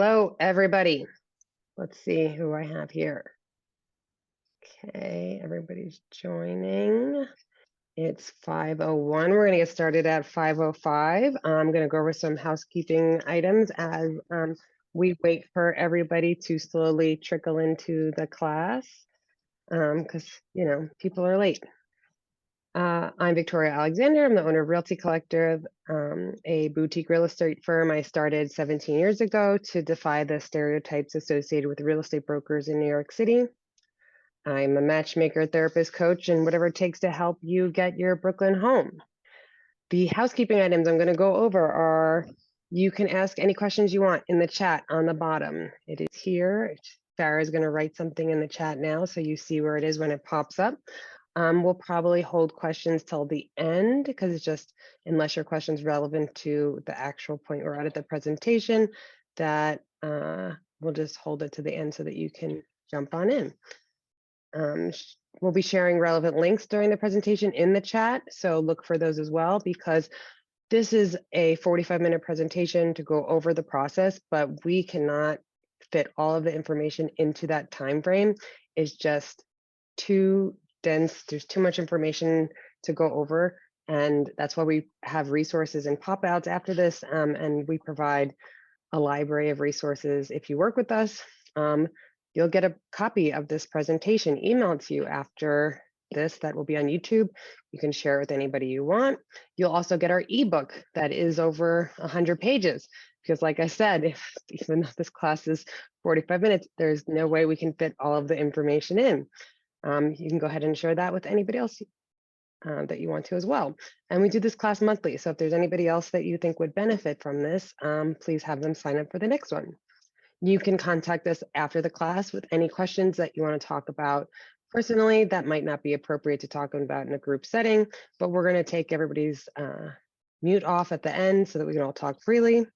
Hello, everybody. Let's see who I have here. Okay, everybody's joining. It's 5:01. We're going to get started at 5:05. I'm going to go over some housekeeping items as we wait for everybody to slowly trickle into the class because, people are late. I'm Victoria Alexander. I'm the owner of Realty Collective, a boutique real estate firm I started 17 years ago to defy the stereotypes associated with real estate brokers in New York City. I'm a matchmaker, therapist, coach, and whatever it takes to help you get your Brooklyn home. The housekeeping items I'm going to go over are you can ask any questions you want in the chat on the bottom. It is here. Farah is going to write something in the chat now so you see where it is when it pops up. We'll probably hold questions till the end because it's just, unless your question's relevant to the actual point we're at the presentation, that we'll just hold it to the end so that you can jump on in. We'll be sharing relevant links during the presentation in the chat, so look for those as well because this is a 45-minute presentation to go over the process, but we cannot fit all of the information into that time frame. It's just too dense. There's too much information to go over, and that's why we have resources and pop outs after this, and we provide a library of resources. If you work with us, you'll get a copy of this presentation emailed to you after this. That will be on YouTube. You can share it with anybody you want. You'll also get our ebook that is over 100 pages because, like I said, even though this class is 45 minutes, there's no way we can fit all of the information in. You can go ahead and share that with anybody else that you want to as well. And we do this class monthly. So if there's anybody else that you think would benefit from this, please have them sign up for the next one. You can contact us after the class with any questions that you want to talk about personally that might not be appropriate to talk about in a group setting, but we're going to take everybody's mute off at the end so that we can all talk freely.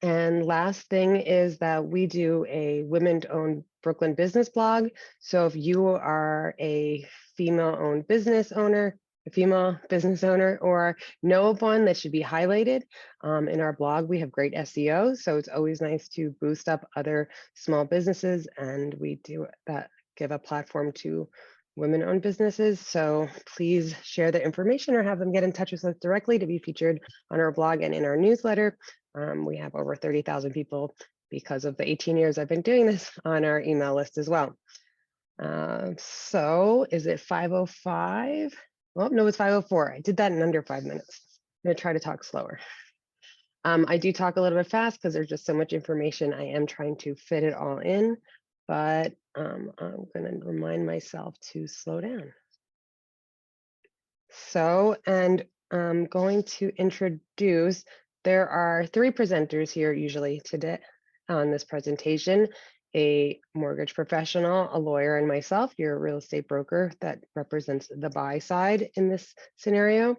And last thing is that we do a women-owned Brooklyn business blog. So if you are a female-owned business owner, a female business owner, or know of one that should be highlighted in our blog, we have great SEO. So it's always nice to boost up other small businesses, and we do that, give a platform to women-owned businesses. So please share the information or have them get in touch with us directly to be featured on our blog and in our newsletter. We have over 30,000 people because of the 18 years I've been doing this on our email list as well. So is it 5:05? Oh, no, it's 5:04. I did that in under 5 minutes. I'm gonna try to talk slower. I do talk a little bit fast because there's just so much information. I am trying to fit it all in, but I'm gonna remind myself to slow down. So, and I'm going to introduce, there are 3 presenters here usually today on this presentation, a mortgage professional, a lawyer, and myself, your real estate broker that represents the buy side in this scenario.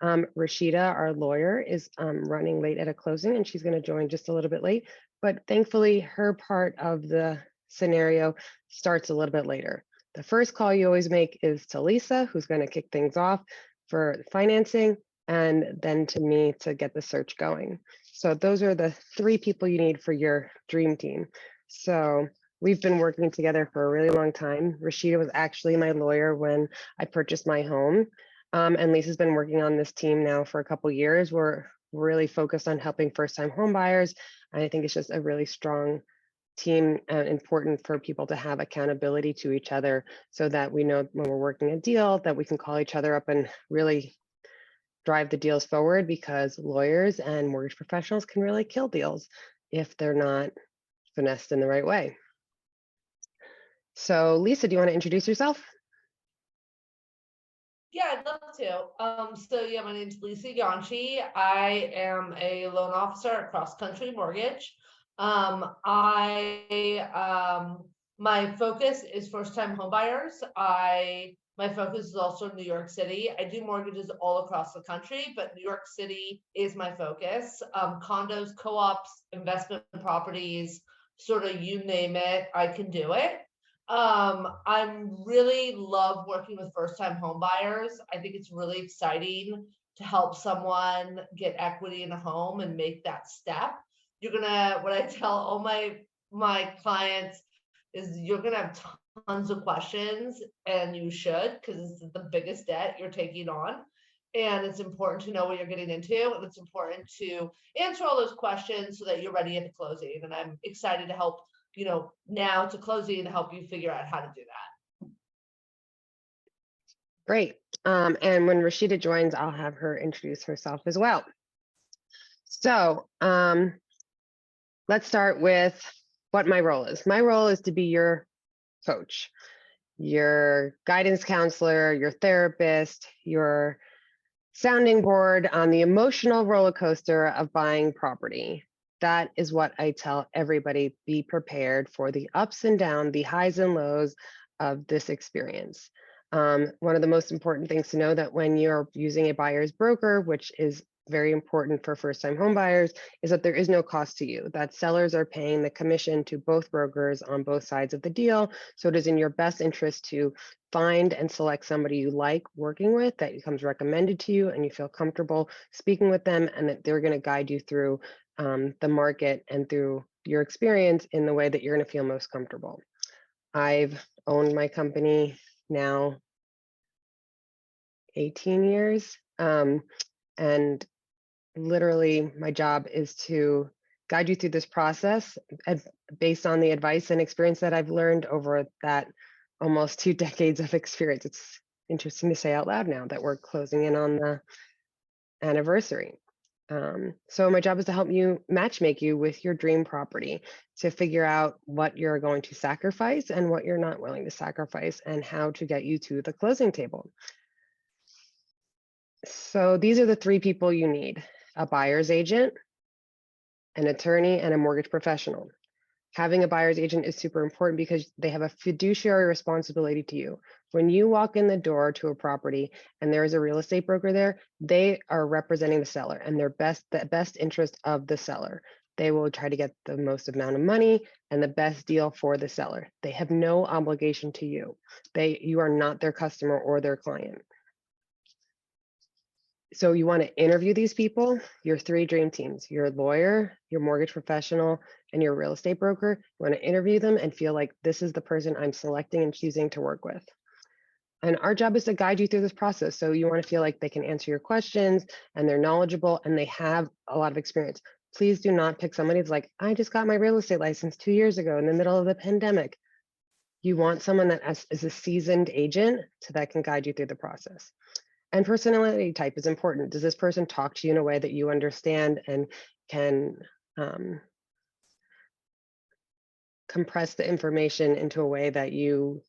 Rashida, our lawyer, is running late at a closing and she's going to join just a little bit late, but thankfully her part of the scenario starts a little bit later. The first call you always make is to Lisa, who's going to kick things off for financing, and then to me to get the search going. So those are the 3 people you need for your dream team. So we've been working together for a really long time. Rashida was actually my lawyer when I purchased my home. And Lisa's been working on this team now for a couple years. We're really focused on helping first-time home buyers. And I think it's just a really strong team, important for people to have accountability to each other so that we know when we're working a deal that we can call each other up and really drive the deals forward, because lawyers and mortgage professionals can really kill deals if they're not finessed in the right way. So Lisa, do you want to introduce yourself? Yeah, I'd love to. So yeah, my name's Lisa Yanchi. I am a loan officer at Cross Country Mortgage. My focus is first-time homebuyers. My focus is also New York City. I do mortgages all across the country, but New York City is my focus. Condos, co-ops, investment properties, sort of you name it, I can do it. I really love working with first-time home buyers. I think it's really exciting to help someone get equity in a home and make that step. what I tell all my clients is you're gonna have tons of questions, and you should, because it's the biggest debt you're taking on. And it's important to know what you're getting into, and it's important to answer all those questions so that you're ready at the closing. And I'm excited to help, now to closing to help you figure out how to do that. Great. And when Rashida joins, I'll have her introduce herself as well. So let's start with what my role is. My role is to be your coach, your guidance counselor, your therapist, your sounding board on the emotional roller coaster of buying property. That is what I tell everybody. Be prepared for the ups and downs, the highs and lows of this experience. One of the most important things to know that when you're using a buyer's broker, which is very important for first-time home buyers, is that there is no cost to you, that sellers are paying the commission to both brokers on both sides of the deal. So it is in your best interest to find and select somebody you like working with, that becomes recommended to you and you feel comfortable speaking with them, and that they're going to guide you through the market and through your experience in the way that you're going to feel most comfortable. I've owned my company now 18 years. And literally my job is to guide you through this process based on the advice and experience that I've learned over that almost 2 decades of experience. It's interesting to say out loud now that we're closing in on the anniversary. So my job is to help you matchmake you with your dream property, to figure out what you're going to sacrifice and what you're not willing to sacrifice, and how to get you to the closing table. So these are the 3 people you need: a buyer's agent, an attorney, and a mortgage professional. Having a buyer's agent is super important because they have a fiduciary responsibility to you. When you walk in the door to a property and there is a real estate broker there, they are representing the seller and the best interest of the seller. They will try to get the most amount of money and the best deal for the seller. They have no obligation to you. You are not their customer or their client. So you want to interview these people, your 3 dream teams: your lawyer, your mortgage professional, and your real estate broker. You want to interview them and feel like this is the person I'm selecting and choosing to work with. And our job is to guide you through this process. So you want to feel like they can answer your questions and they're knowledgeable and they have a lot of experience. Please do not pick somebody who's like, I just got my real estate license 2 years ago in the middle of the pandemic. You want someone that is a seasoned agent that can guide you through the process. And personality type is important. Does this person talk to you in a way that you understand and can compress the information into a way that you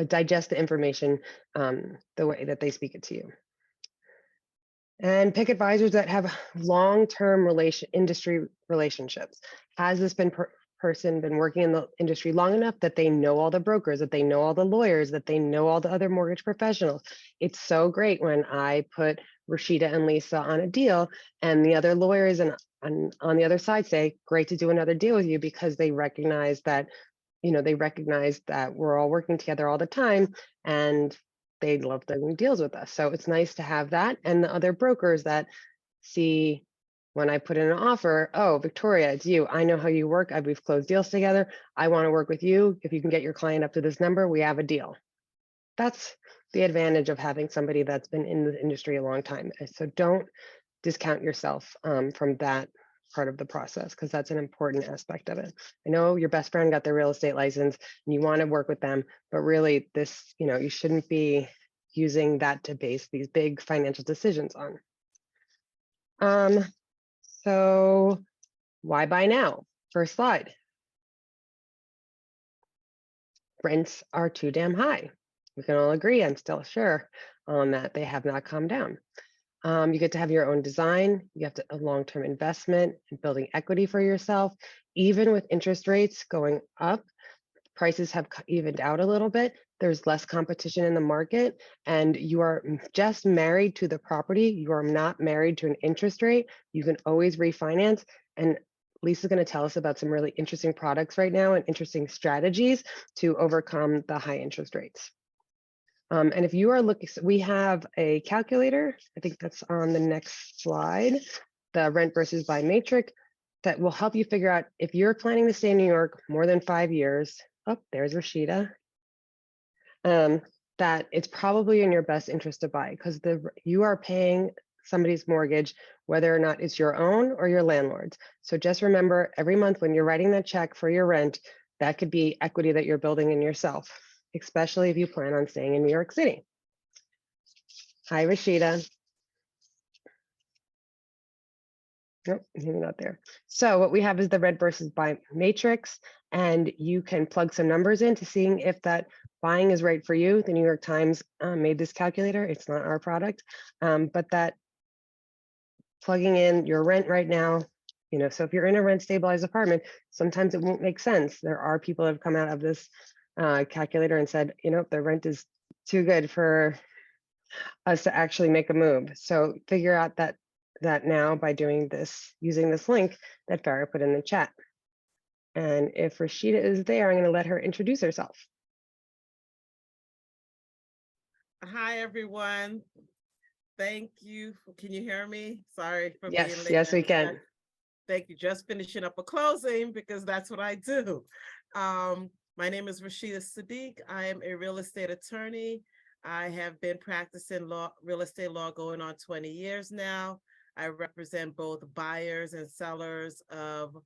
digest the information the way that they speak it to you? And pick advisors that have long-term industry relationships. Has this person been working in the industry long enough that they know all the brokers, that they know all the lawyers, that they know all the other mortgage professionals? It's so great when I put Rashida and Lisa on a deal and the other lawyers and on the other side say, great to do another deal with you, because they recognize that, we're all working together all the time and they love doing deals with us. So it's nice to have that. And the other brokers that see when I put in an offer, oh, Victoria, it's you. I know how you work. We've closed deals together. I want to work with you. If you can get your client up to this number, we have a deal. That's the advantage of having somebody that's been in the industry a long time. So don't discount yourself from that part of the process, because that's an important aspect of it. I know your best friend got their real estate license and you want to work with them, but really this, you shouldn't be using that to base these big financial decisions on. So why buy now? First slide. Rents are too damn high. We can all agree, I'm still sure on that. They have not calmed down. You get to have your own design. You have a long-term investment in building equity for yourself. Even with interest rates going up, prices have evened out a little bit. There's less competition in the market, and you are just married to the property. You are not married to an interest rate. You can always refinance. And Lisa's going to tell us about some really interesting products right now and interesting strategies to overcome the high interest rates. And if you are looking, so we have a calculator. I think that's on the next slide, the rent versus buy matrix. that will help you figure out if you're planning to stay in New York more than 5 years. Oh, there's Rashida. Um, that it's probably in your best interest to buy because you are paying somebody's mortgage, whether or not it's your own or your landlord's. So just remember every month when you're writing that check for your rent, that could be equity that you're building in yourself, especially if you plan on staying in New York City. Hi, Rashida. Nope, maybe not there. So what we have is the red versus buy matrix, and you can plug some numbers into seeing if that buying is right for you. The New York Times made this calculator. It's not our product, but that plugging in your rent right now, so if you're in a rent stabilized apartment, sometimes it won't make sense. There are people that have come out of this calculator and said, the rent is too good for us to actually make a move. So figure out that now by doing this, using this link that Farah put in the chat. And if Rashida is there, I'm going to let her introduce herself. Hi, everyone. Thank you. Can you hear me? Sorry for being Yes, late. yes, we can. Thank you. Just finishing up a closing because that's what I do. My name is Rashida Sadiq. I am a real estate attorney. I have been practicing real estate law going on 20 years now. I represent both buyers and sellers of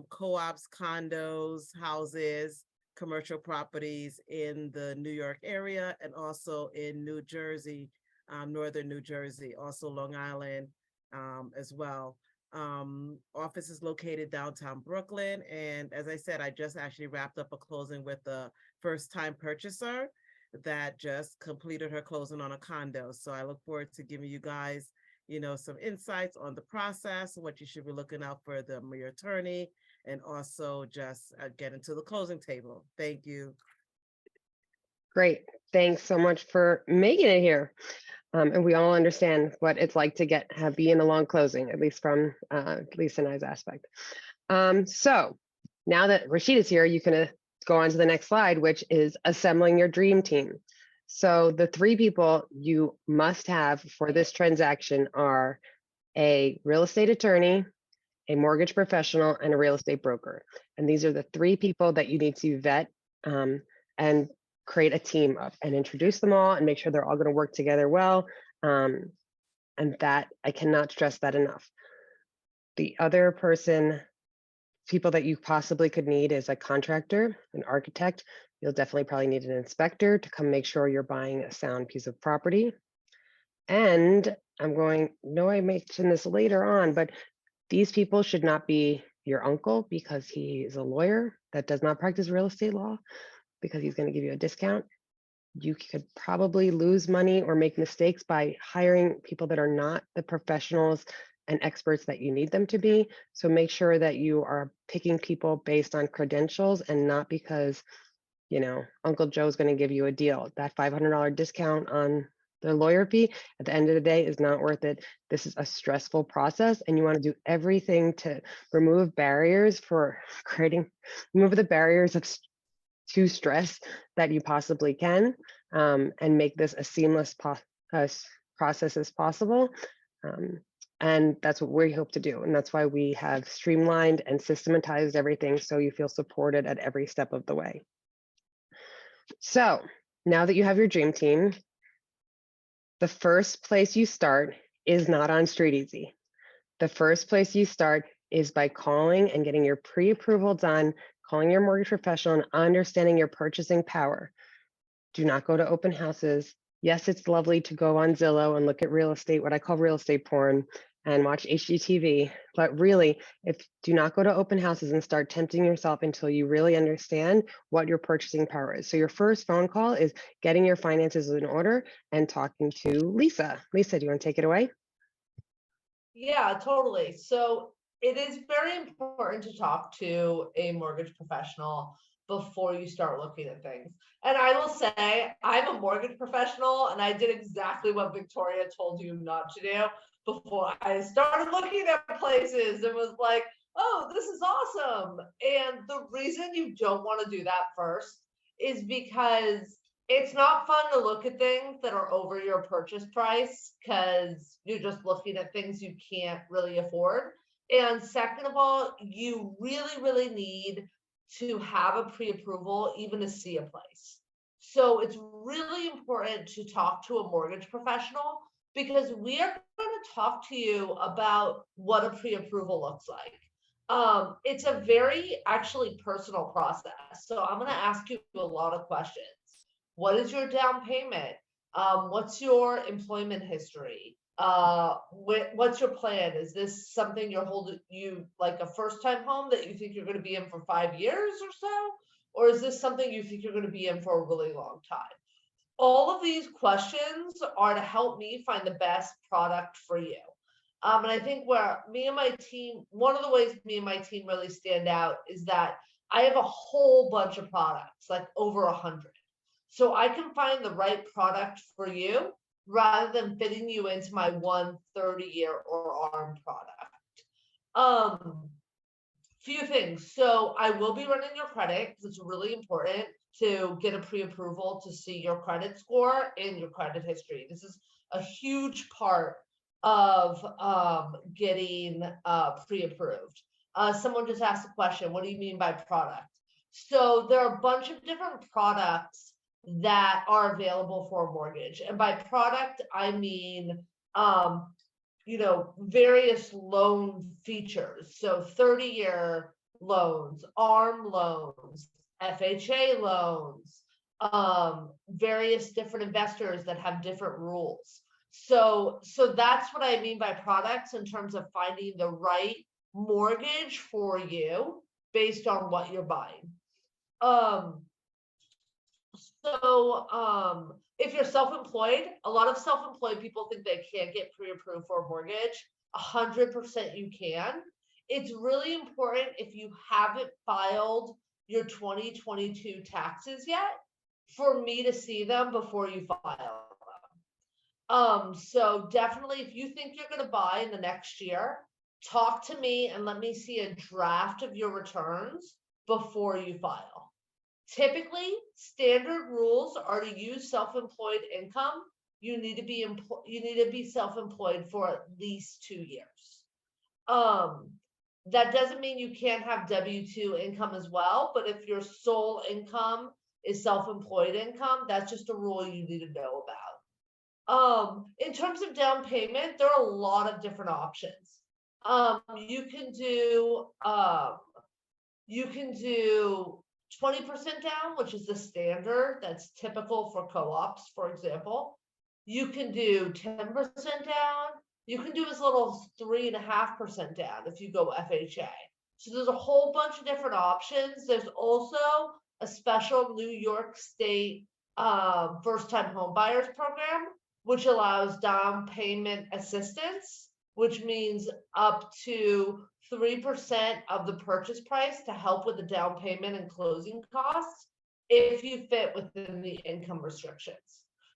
co-ops, condos, houses, commercial properties in the New York area and also in New Jersey, northern New Jersey, also Long Island as well. Office is located downtown Brooklyn. And as I said, I just actually wrapped up a closing with a first-time purchaser that just completed her closing on a condo. So I look forward to giving you guys, some insights on the process, what you should be looking out for your attorney, and also just get into the closing table. Thank you. Great. Thanks so much for making it here. And we all understand what it's like to be in a long closing, at least from Lisa and I's aspect. So now that Rashida's here, you can go on to the next slide, which is assembling your dream team. So the 3 people you must have for this transaction are a real estate attorney, a mortgage professional, and a real estate broker. And these are the 3 people that you need to vet and create a team of and introduce them all and make sure they're all going to work together well. And that I cannot stress that enough. The other people that you possibly could need is a contractor, an architect. You'll definitely probably need an inspector to come make sure you're buying a sound piece of property. And I mentioned this later on, but these people should not be your uncle because he is a lawyer that does not practice real estate law because he's going to give you a discount. You could probably lose money or make mistakes by hiring people that are not the professionals and experts that you need them to be. So make sure that you are picking people based on credentials and not because, Uncle Joe's going to give you a deal. That $500 discount on the lawyer fee at the end of the day is not worth it. This is a stressful process and you want to do everything to remove the barriers to stress that you possibly can and make this a seamless process as possible. And that's what we hope to do. And that's why we have streamlined and systematized everything so you feel supported at every step of the way. So now that you have your dream team, the first place you start is not on StreetEasy. The first place you start is by calling and getting your pre-approval done, calling your mortgage professional and understanding your purchasing power. Do not go to open houses. Yes, it's lovely to go on Zillow and look at real estate, what I call real estate porn, and watch HGTV. But really, do not go to open houses and start tempting yourself until you really understand what your purchasing power is. So your first phone call is getting your finances in order and talking to Lisa. Lisa, do you want to take it away? Yeah, totally. So it is very important to talk to a mortgage professional before you start looking at things. And I will say, I'm a mortgage professional and I did exactly what Victoria told you not to do before I started looking at places and was like, oh, this is awesome. And the reason you don't want to do that first is because it's not fun to look at things that are over your purchase price because you're just looking at things you can't really afford. And second of all, you really need to have a pre-approval even to see a place. So it's really important to talk to a mortgage professional because we are going to talk to you about what a pre-approval looks like. It's a very actually personal process. So I'm going to ask you a lot of questions. What is your down payment? What's your employment history? What's your plan? Is this something you're holding you like a first time home that you think you're going to be in for 5 years or so? Or is this something you think you're going to be in for a really long time? All of these questions are to help me find the best product for you. And I think where me and my team, one of the ways me and my team really stand out is that I have a whole bunch of products, like over 100. So I can find the right product for you rather than fitting you into my 130-year or ARM product. Few things. So I will be running your credit because it's really important to get a pre-approval to see your credit score and your credit history. This is a huge part of getting pre-approved. Someone just asked a question, what do you mean by product? So there are a bunch of different products that are available for a mortgage. And by product, I mean various loan features. So 30-year loans, ARM loans, FHA loans, various different investors that have different rules. So that's what I mean by products in terms of finding the right mortgage for you based on what you're buying. If you're self-employed, a lot of self-employed people think they can't get pre-approved for a mortgage. 100% you can. It's really important if you haven't filed your 2022 taxes yet for me to see them before you file them. So definitely if you think you're going to buy in the next year, talk to me and let me see a draft of your returns before you file. Typically, standard rules are to use self-employed income. You need to be self-employed for at least 2 years. That doesn't mean you can't have W-2 income as well, but if your sole income is self-employed income, that's just a rule you need to know about. In terms of down payment, there are a lot of different options. You can do 20% down, which is the standard that's typical for co-ops, for example. You can do 10% down. You can do as little as 3.5% down if you go FHA. So there's a whole bunch of different options. There's also a special New York State first-time home buyers program, which allows down payment assistance, which means up to 3% of the purchase price to help with the down payment and closing costs if you fit within the income restrictions.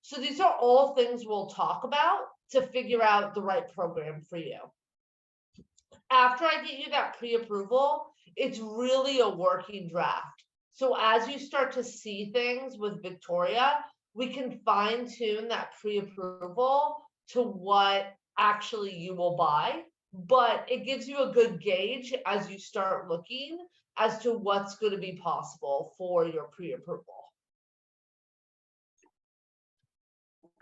So these are all things we'll talk about to figure out the right program for you. After I get you that pre-approval, it's really a working draft. So as you start to see things with Victoria, we can fine tune that pre-approval to what actually you will buy. But it gives you a good gauge as you start looking as to what's going to be possible for your pre-approval.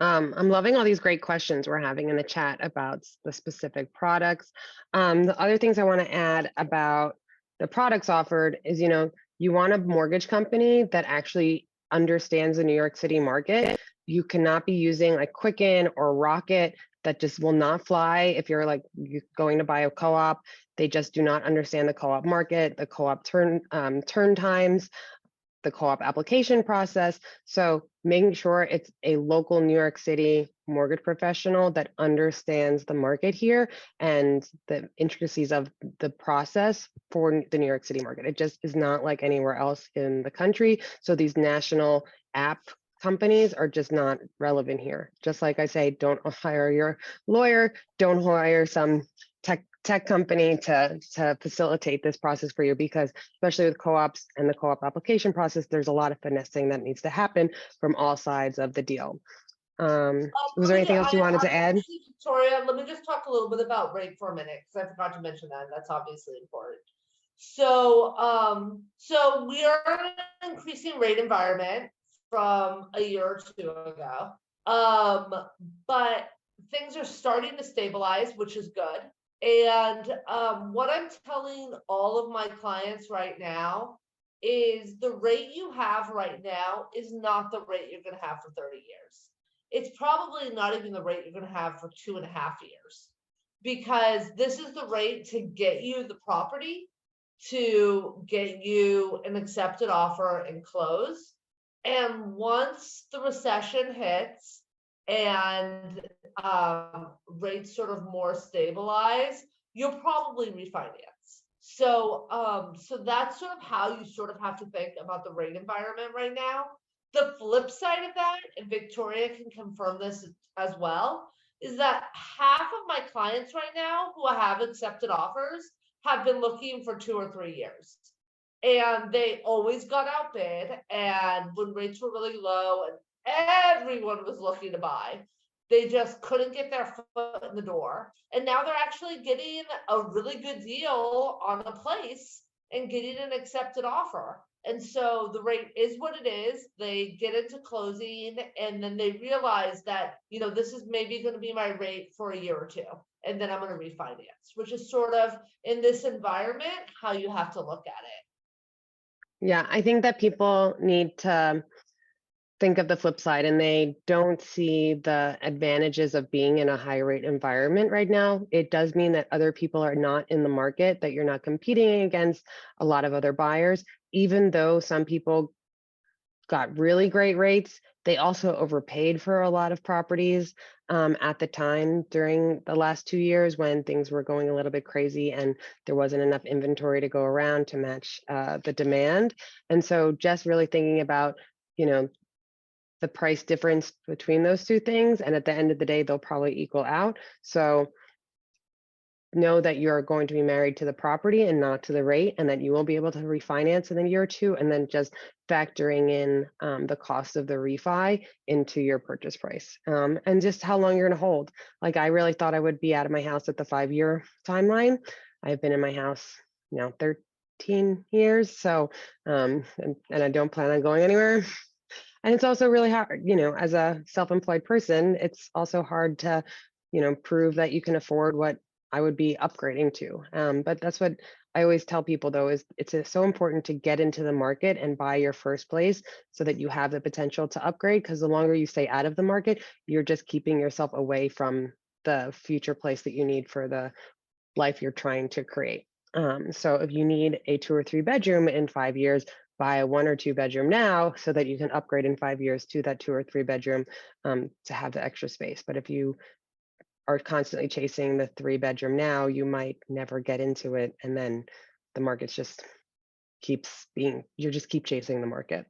I'm loving all these great questions we're having in the chat about the specific products. The other things I want to add about the products offered is, you want a mortgage company that actually understands the New York City market. You cannot be using like Quicken or Rocket. That just will not fly if you're going to buy a co-op. They just do not understand the co-op market, the co-op turn times, the co-op application process. So making sure it's a local New York City mortgage professional that understands the market here and the intricacies of the process for the New York City market. It just is not like anywhere else in the country. So these national app companies are just not relevant here. Just like I say, don't hire your lawyer, don't hire some tech company to facilitate this process for you, because especially with co-ops and the co-op application process, there's a lot of finessing that needs to happen from all sides of the deal. Was there anything else you wanted to add? Actually, Victoria, let me just talk a little bit about rate for a minute, because I forgot to mention that. That's obviously important. So we are in an increasing rate environment from a year or two ago. But things are starting to stabilize, which is good. And what I'm telling all of my clients right now is the rate you have right now is not the rate you're going to have for 30 years. It's probably not even the rate you're going to have for 2.5 years, because this is the rate to get you the property, to get you an accepted offer and close. And once the recession hits and rates sort of more stabilize, you'll probably refinance. So that's sort of how you sort of have to think about the rate environment right now. The flip side of that, and Victoria can confirm this as well, is that half of my clients right now who have accepted offers have been looking for 2 or 3 years. And they always got outbid. And when rates were really low and everyone was looking to buy, they just couldn't get their foot in the door. And now they're actually getting a really good deal on a place and getting an accepted offer. And so the rate is what it is. They get into closing and then they realize that, this is maybe going to be my rate for a year or two. And then I'm going to refinance, which is sort of, in this environment, how you have to look at it. Yeah, I think that people need to think of the flip side, and they don't see the advantages of being in a high rate environment right now. It does mean that other people are not in the market, that you're not competing against a lot of other buyers. Even though some people got really great rates, they also overpaid for a lot of properties at the time during the last 2 years when things were going a little bit crazy and there wasn't enough inventory to go around to match the demand. And so just really thinking about, the price difference between those two things, and at the end of the day, they'll probably equal out. So know that you're going to be married to the property and not to the rate, and that you will be able to refinance in a year or two, and then just factoring in the cost of the refi into your purchase price, and just how long you're going to hold. Like, I really thought I would be out of my house at the 5-year timeline. I've been in my house now 13 years, so and I don't plan on going anywhere. And it's also really hard, as a self-employed person, it's also hard to, prove that you can afford what I would be upgrading to. But that's what I always tell people, though, is it's so important to get into the market and buy your first place so that you have the potential to upgrade, because the longer you stay out of the market, you're just keeping yourself away from the future place that you need for the life you're trying to create. So if you need a 2 or 3 bedroom in 5 years, buy a 1 or 2 bedroom now so that you can upgrade in 5 years to that 2 or 3 bedroom to have the extra space. But if you are constantly chasing the 3 bedroom now, you might never get into it. And then the market's just you just keep chasing the market.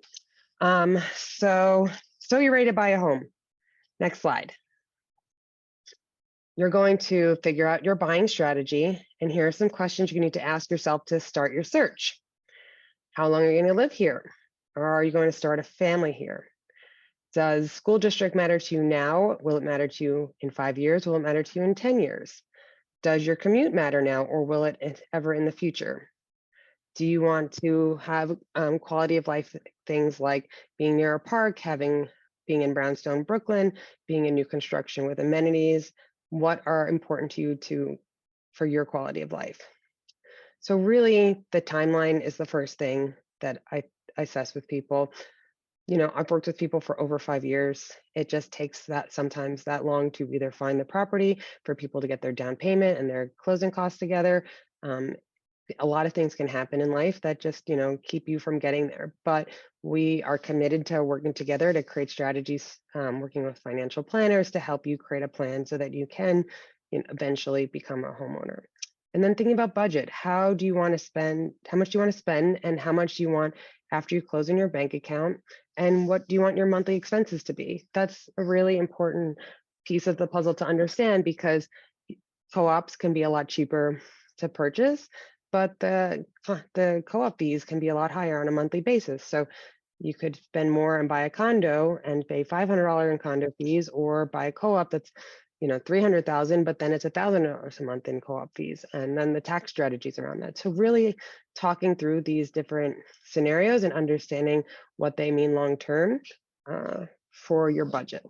So you're ready to buy a home. Next slide. You're going to figure out your buying strategy. And here are some questions you need to ask yourself to start your search. How long are you going to live here? Or are you going to start a family here? Does school district matter to you now? Will it matter to you in 5 years? Will it matter to you in 10 years? Does your commute matter now, or will it ever in the future? Do you want to have quality of life things like being near a park, being in Brownstone, Brooklyn, being in new construction with amenities? What are important to you for your quality of life? So really, the timeline is the first thing that I assess with people. I've worked with people for over 5 years. It just takes sometimes that long to either find the property, for people to get their down payment and their closing costs together. A lot of things can happen in life that just, keep you from getting there. But we are committed to working together to create strategies, working with financial planners to help you create a plan so that you can eventually become a homeowner. And then thinking about budget, how much do you want to spend, and how much do you want after you close in your bank account, and what do you want your monthly expenses to be? That's a really important piece of the puzzle to understand, because co-ops can be a lot cheaper to purchase, but the co-op fees can be a lot higher on a monthly basis. So You could spend more and buy a condo and pay $500 in condo fees, or buy a co-op that's, 300,000, but then it's $1,000 a month in co-op fees, and then the tax strategies around that. So really talking through these different scenarios and understanding what they mean long-term for your budget.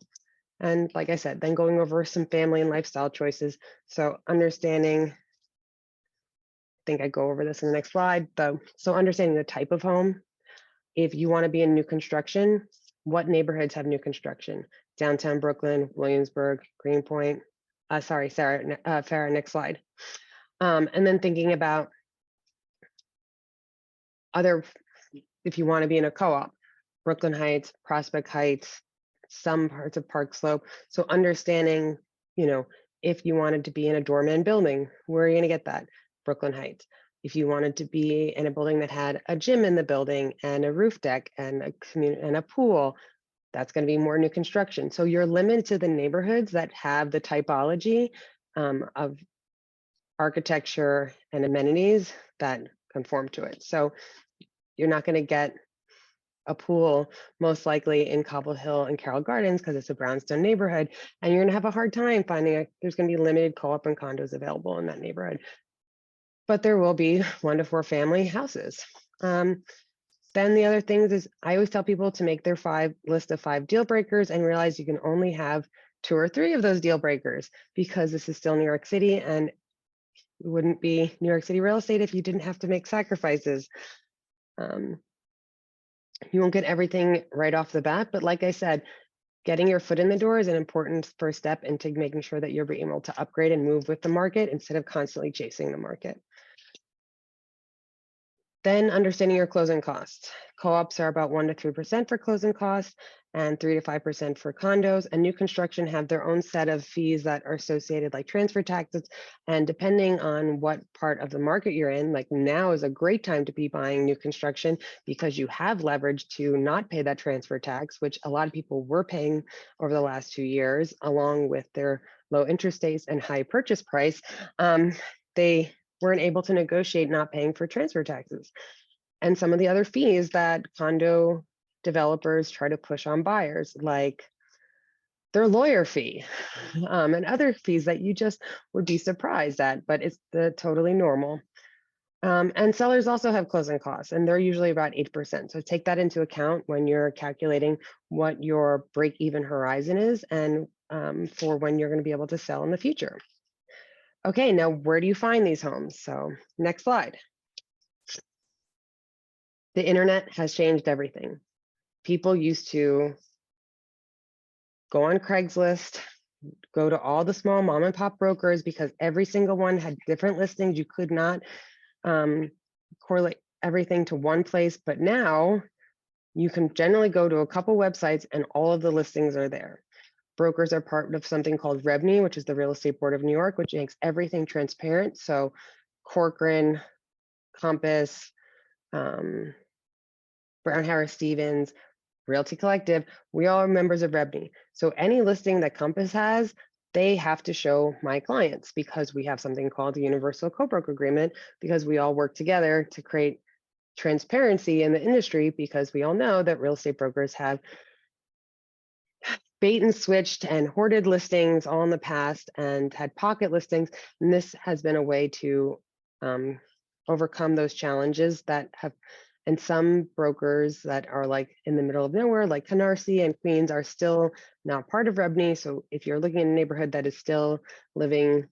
And like I said, then going over some family and lifestyle choices. So understanding, I think I go over this in the next slide, though. So understanding the type of home. If you want to be in new construction, what neighborhoods have new construction? Downtown Brooklyn, Williamsburg, Greenpoint. Sorry, Sarah, Farah, next slide. And then thinking about if you want to be in a co-op, Brooklyn Heights, Prospect Heights, some parts of Park Slope. So understanding, if you wanted to be in a doorman building, where are you going to get that? Brooklyn Heights. If you wanted to be in a building that had a gym in the building and a roof deck and a pool, that's going to be more new construction. So you're limited to the neighborhoods that have the typology of architecture and amenities that conform to it. So you're not going to get a pool most likely in Cobble Hill and Carroll Gardens because it's a brownstone neighborhood, and you're going to have a hard time finding there's going to be limited co-op and condos available in that neighborhood. But there will be 1 to 4 family houses. Then the other things is I always tell people to make their list of 5 deal breakers and realize you can only have 2 or 3 of those deal breakers, because this is still New York City, and it wouldn't be New York City real estate if you didn't have to make sacrifices. You won't get everything right off the bat, but like I said, getting your foot in the door is an important first step into making sure that you're able to upgrade and move with the market instead of constantly chasing the market. Then understanding your closing costs. Co-ops are about 1 to 3% for closing costs and 3 to 5% for condos, and new construction have their own set of fees that are associated, like transfer taxes. And depending on what part of the market you're in, like now is a great time to be buying new construction because you have leverage to not pay that transfer tax, which a lot of people were paying over the last 2 years, along with their low interest rates and high purchase price. They weren't able to negotiate not paying for transfer taxes and some of the other fees that condo developers try to push on buyers, like their lawyer fee and other fees that you just would be surprised at, but it's totally normal. And sellers also have closing costs, and they're usually about 8%. So take that into account when you're calculating what your break-even horizon is and for when you're going to be able to sell in the future. Okay, now where do you find these homes? So next slide. The internet has changed everything. People used to go on Craigslist, go to all the small mom and pop brokers because every single one had different listings. You could not correlate everything to one place, but now you can generally go to a couple websites and all of the listings are there. Brokers are part of something called REBNY, which is the Real Estate Board of New York, which makes everything transparent. So Corcoran, Compass, Brown Harris Stevens, Realty Collective, we all are members of REBNY. So any listing that Compass has, they have to show my clients because we have something called the Universal Co-broker Agreement, because we all work together to create transparency in the industry, because we all know that real estate brokers have bait and switched and hoarded listings all in the past and had pocket listings. And this has been a way to overcome those challenges that have, and some brokers that are like in the middle of nowhere, like Canarsie and Queens, are still not part of REBNY. So if you're looking in a neighborhood that is still living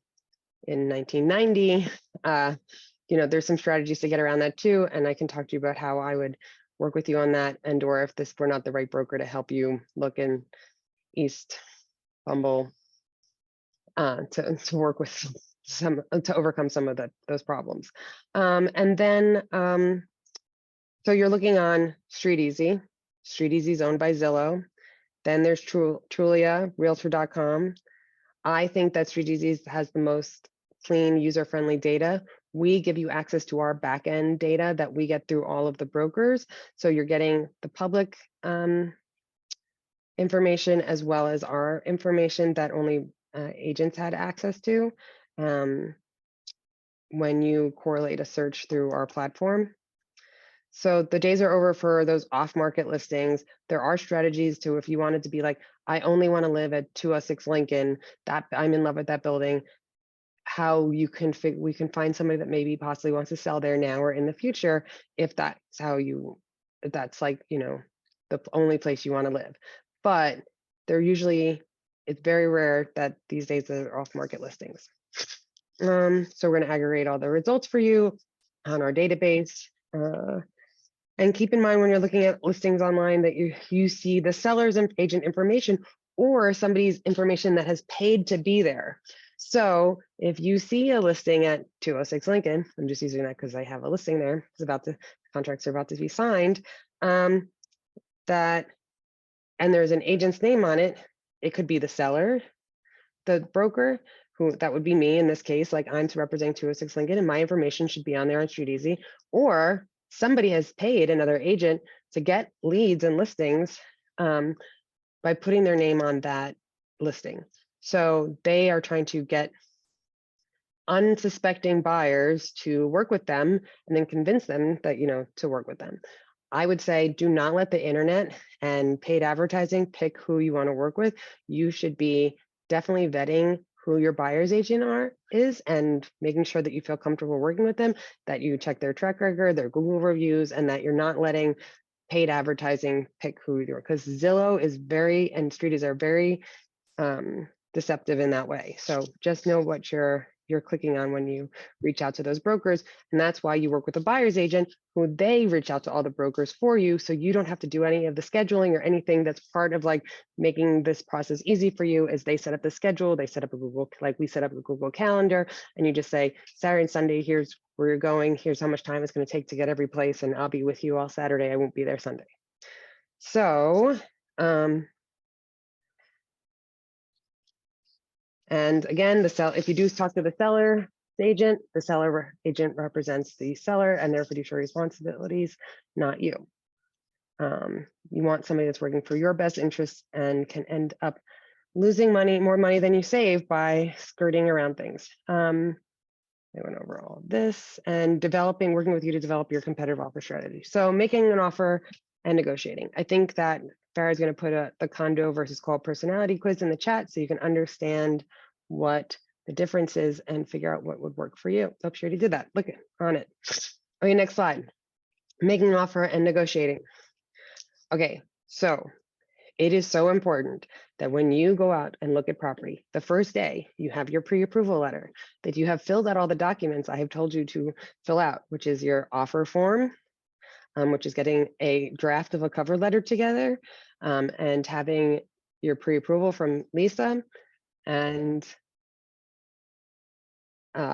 in 1990, there's some strategies to get around that too. And I can talk to you about how I would work with you on that, and or if this were not the right broker to help you look in East Bumble to work with to overcome some of those problems. And then, so you're looking on StreetEasy. StreetEasy is owned by Zillow. Then there's Trulia, Realtor.com. I think that StreetEasy has the most clean, user-friendly data. We give you access to our back-end data that we get through all of the brokers. So you're getting the public information as well as our information that only agents had access to when you correlate a search through our platform. So the days are over for those off-market listings. There are strategies to, if you wanted to be like, I only want to live at 206 Lincoln, that I'm in love with that building, how you can we can find somebody that maybe possibly wants to sell there now or in the future, if that's how you, if that's like, you know, the only place you want to live. But they're usually, it's very rare that these days are off-market listings. So we're going to aggregate all the results for you on our database. And keep in mind when you're looking at listings online that you see the seller's and agent information or somebody's information that has paid to be there. So if you see a listing at 206 Lincoln, I'm just using that because I have a listing there. It's about to, contracts are about to be signed. That, and there's an agent's name on it. It could be the seller, the broker, who that would be me in this case, like I'm to represent 206 Lincoln and my information should be on there on StreetEasy, or somebody has paid another agent to get leads and listings by putting their name on that listing. So they are trying to get unsuspecting buyers to work with them and then convince them that, you know, to work with them. I would say do not let the internet and paid advertising pick who you want to work with. You should be definitely vetting who your buyer's agent is and making sure that you feel comfortable working with them, that you check their track record, their Google reviews, and that you're not letting paid advertising pick who you're, because Zillow is very, and StreetEasy are very deceptive in that way. So just know what you're clicking on when you reach out to those brokers. And that's why you work with a buyer's agent who they reach out to all the brokers for you. So you don't have to do any of the scheduling or anything. That's part of like making this process easy for you as they set up the schedule, they set up a Google, like we set up a Google Calendar, and you just say, Saturday and Sunday, here's where you're going. Here's how much time it's going to take to get every place. And I'll be with you all Saturday. I won't be there Sunday. So, and again, if you do talk to the seller agent, the seller agent represents the seller and their fiduciary responsibilities, not you. You want somebody that's working for your best interests and can end up losing money, more money than you save by skirting around things. I went over all of this and working with you to develop your competitive offer strategy. So making an offer and negotiating. I think that Farah's going to put the condo versus co-op personality quiz in the chat so you can understand what the difference is and figure out what would work for you. Oops, she already did that. Look on it. Okay, next slide. Making an offer and negotiating. Okay, so it is so important that when you go out and look at property, the first day you have your pre-approval letter, that you have filled out all the documents I have told you to fill out, which is your offer form, which is getting a draft of a cover letter together, and having your pre-approval from Lisa, and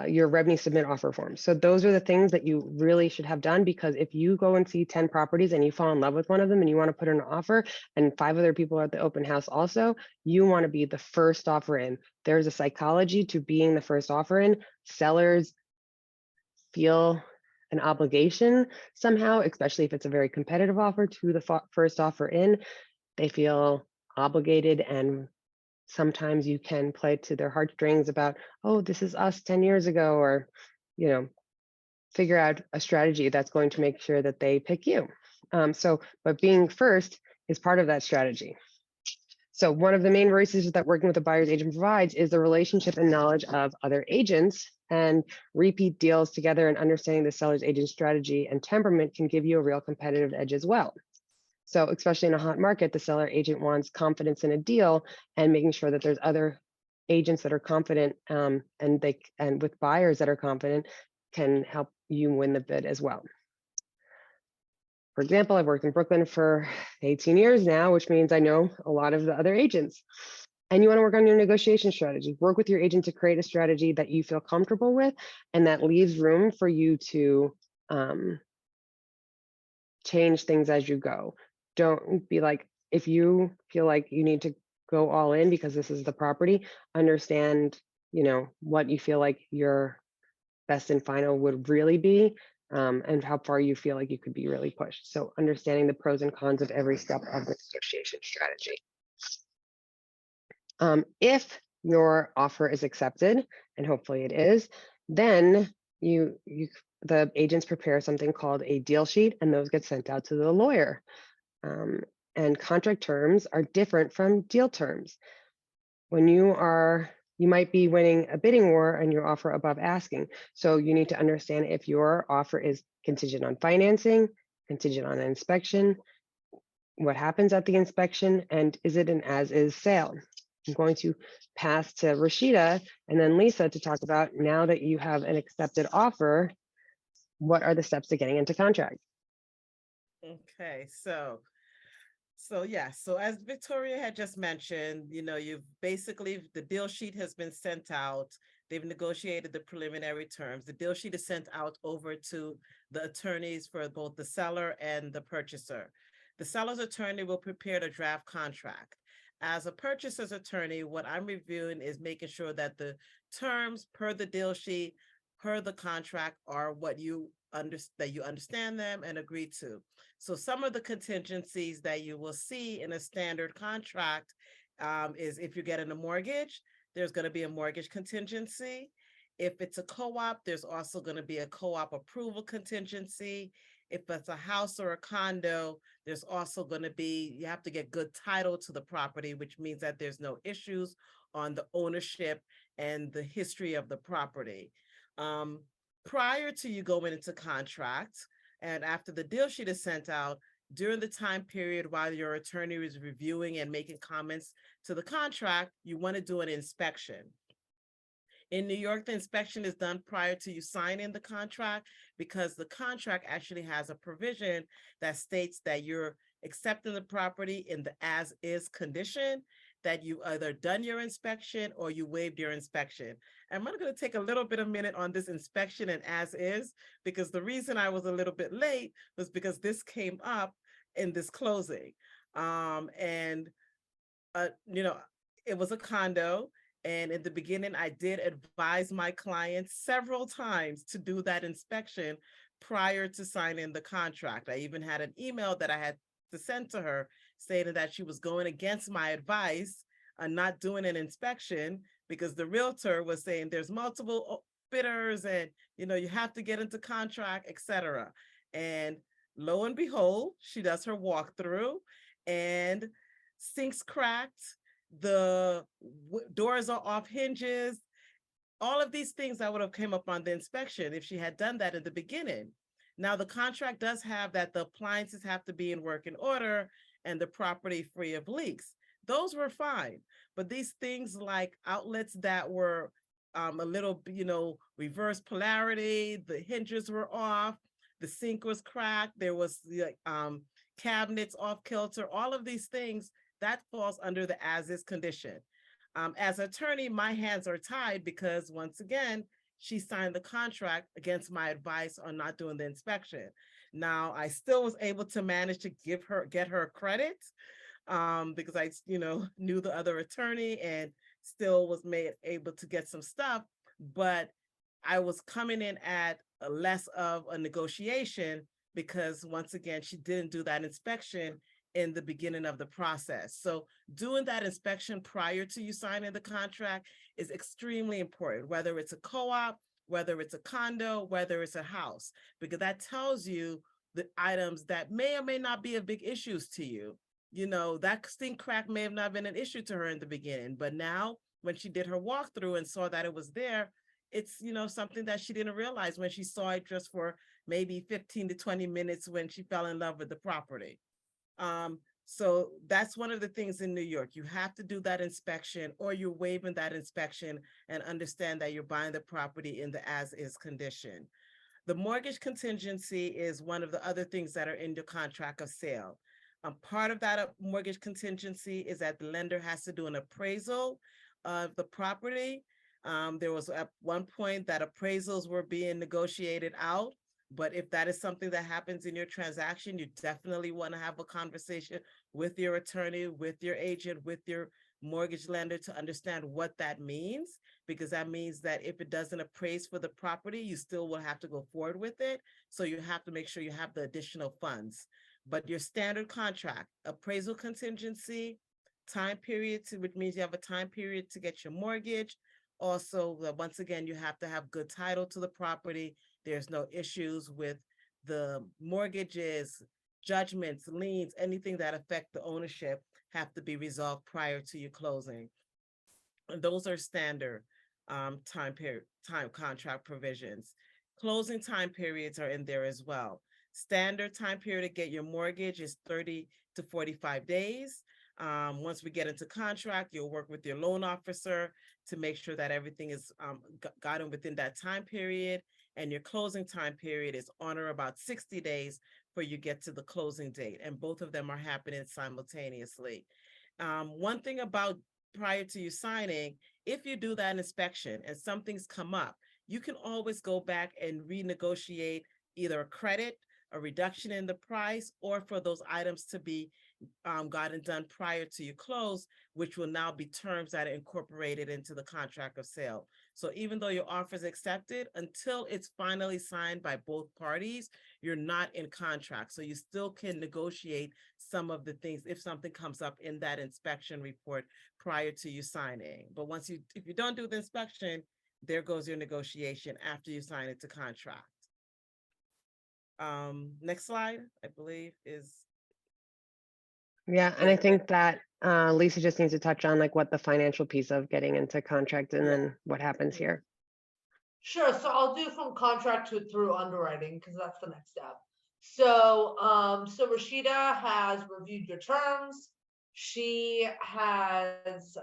your revenue submit offer form. So those are the things that you really should have done, because if you go and see 10 properties and you fall in love with one of them and you want to put in an offer and 5 other people are at the open house also, you want to be the first offer in. There's a psychology to being the first offer in. Sellers feel an obligation somehow, especially if it's a very competitive offer, to the first offer in. They feel obligated, and sometimes you can play to their heartstrings about, oh, this is us 10 years ago, or, you know, figure out a strategy that's going to make sure that they pick you. But being first is part of that strategy. So one of the main resources that working with a buyer's agent provides is the relationship and knowledge of other agents, and repeat deals together, and understanding the seller's agent strategy and temperament can give you a real competitive edge as well. So especially in a hot market, the seller agent wants confidence in a deal, and making sure that there's other agents that are confident, and with buyers that are confident can help you win the bid as well. For example, I've worked in Brooklyn for 18 years now, which means I know a lot of the other agents. And you want to work on your negotiation strategy. Work with your agent to create a strategy that you feel comfortable with and that leaves room for you to change things as you go. Don't be like, if you feel like you need to go all in because this is the property, understand, you know, what you feel like your best and final would really be, and how far you feel like you could be really pushed. So understanding the pros and cons of every step of the negotiation strategy. If your offer is accepted, and hopefully it is, then you the agents prepare something called a deal sheet, and those get sent out to the lawyer. Um, and contract terms are different from deal terms. When you might be winning a bidding war and your offer above asking. So you need to understand if your offer is contingent on financing, contingent on an inspection, what happens at the inspection, and is it an as-is sale? I'm going to pass to Rashida and then Lisa to talk about, now that you have an accepted offer, what are the steps to getting into contract? Okay, so yeah, so as Victoria had just mentioned, you've basically, the deal sheet has been sent out. They've negotiated the preliminary terms. The deal sheet is sent out over to the attorneys for both the seller and the purchaser. The seller's attorney will prepare the draft contract. As a purchaser's attorney, what I'm reviewing is making sure that the terms per the deal sheet, per the contract, are what that you understand them and agree to. So some of the contingencies that you will see in a standard contract is if you're getting a mortgage, there's going to be a mortgage contingency. If it's a co-op, there's also going to be a co-op approval contingency. If it's a house or a condo, there's also going to be, you have to get good title to the property, which means that there's no issues on the ownership and the history of the property. Prior to you going into contract, and after the deal sheet is sent out, during the time period while your attorney is reviewing and making comments to the contract, you want to do an inspection. In New York, the inspection is done prior to you signing the contract, because the contract actually has a provision that states that you're accepting the property in the as-is condition, that you either done your inspection or you waived your inspection. I'm going to take a little bit of a minute on this inspection and as-is, because the reason I was a little bit late was because this came up in this closing. It was a condo. And in the beginning, I did advise my clients several times to do that inspection prior to signing the contract. I even had an email that I had to send to her stating that she was going against my advice on not doing an inspection, because the realtor was saying there's multiple bidders and, you have to get into contract, etc. And lo and behold, she does her walkthrough and sinks cracked, the doors are off hinges, all of these things that would have came up on the inspection if she had done that in the beginning. Now, the contract does have that the appliances have to be in working order and the property free of leaks. Those were fine. But these things like outlets that were a little, reverse polarity, the hinges were off, the sink was cracked, there was cabinets off kilter, all of these things, that falls under the as-is condition. As attorney, my hands are tied because, once again, she signed the contract against my advice on not doing the inspection. Now, I still was able to manage to get her credit because I, knew the other attorney and still was able to get some stuff, but I was coming in at less of a negotiation because, once again, she didn't do that inspection in the beginning of the process. So doing that inspection prior to you signing the contract is extremely important, whether it's a co-op, whether it's a condo, whether it's a house, because that tells you the items that may or may not be of big issues to you. That sink crack may have not been an issue to her in the beginning, but now when she did her walkthrough and saw that it was there, it's, something that she didn't realize when she saw it just for maybe 15 to 20 minutes when she fell in love with the property. So that's one of the things in New York. You have to do that inspection, or you're waiving that inspection and understand that you're buying the property in the as-is condition. The mortgage contingency is one of the other things that are in your contract of sale. Part of that mortgage contingency is that the lender has to do an appraisal of the property. There was at one point that appraisals were being negotiated out. But if that is something that happens in your transaction, you definitely want to have a conversation with your attorney, with your agent, with your mortgage lender to understand what that means, because that means that if it doesn't appraise for the property, you still will have to go forward with it. So you have to make sure you have the additional funds. But your standard contract, appraisal contingency, time period, which means you have a time period to get your mortgage. Also, once again, you have to have good title to the property. There's no issues with the mortgages, judgments, liens, anything that affect the ownership have to be resolved prior to your closing. And those are standard time contract provisions. Closing time periods are in there as well. Standard time period to get your mortgage is 30 to 45 days. Once we get into contract, you'll work with your loan officer to make sure that everything is gotten within that time period. And your closing time period is on or about 60 days for you get to the closing date. And both of them are happening simultaneously. One thing about prior to you signing, if you do that inspection and something's come up, you can always go back and renegotiate either a credit, a reduction in the price, or for those items to be gotten done prior to you close, which will now be terms that are incorporated into the contract of sale. So even though your offer is accepted, until it's finally signed by both parties, you're not in contract. So you still can negotiate some of the things if something comes up in that inspection report prior to you signing. But if you don't do the inspection, there goes your negotiation after you sign it to contract. Next slide, I believe, is. Yeah, and I think that Lisa just needs to touch on like what the financial piece of getting into contract and Yeah. then what happens here. Sure. So I'll do from contract through underwriting because that's the next step. So, so Rashida has reviewed your terms. She has,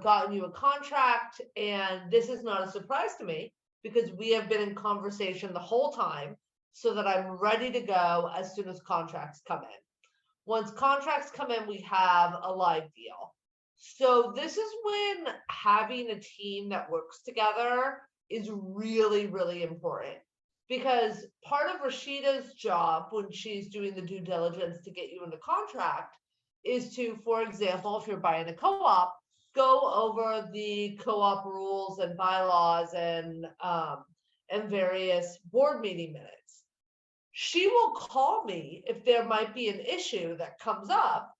gotten you a contract, and this is not a surprise to me because we have been in conversation the whole time so that I'm ready to go as soon as contracts come in. Once contracts come in, we have a live deal. So this is when having a team that works together is really, really important, because part of Rashida's job when she's doing the due diligence to get you into contract is to, for example, if you're buying a co-op, go over the co-op rules and bylaws and various board meeting minutes. She will call me if there might be an issue that comes up,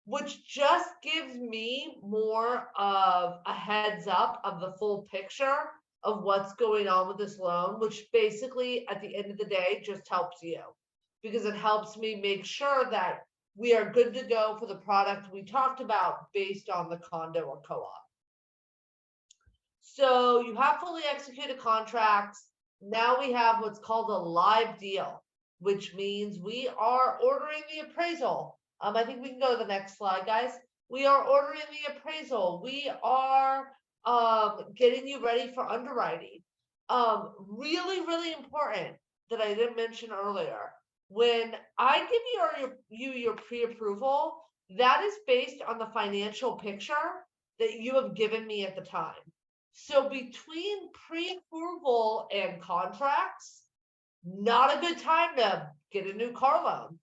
which just gives me more of a heads up of the full picture of what's going on with this loan, which basically at the end of the day just helps you, because it helps me make sure that we are good to go for the product we talked about based on the condo or co-op. So you have fully executed contracts. Now we have what's called a live deal, which means we are ordering the appraisal. I think we can go to the next slide, guys. We are ordering the appraisal. We are getting you ready for underwriting. Really, really important that I didn't mention earlier. When I give you your pre-approval, that is based on the financial picture that you have given me at the time. So between pre-approval and contracts, not a good time to get a new car loan,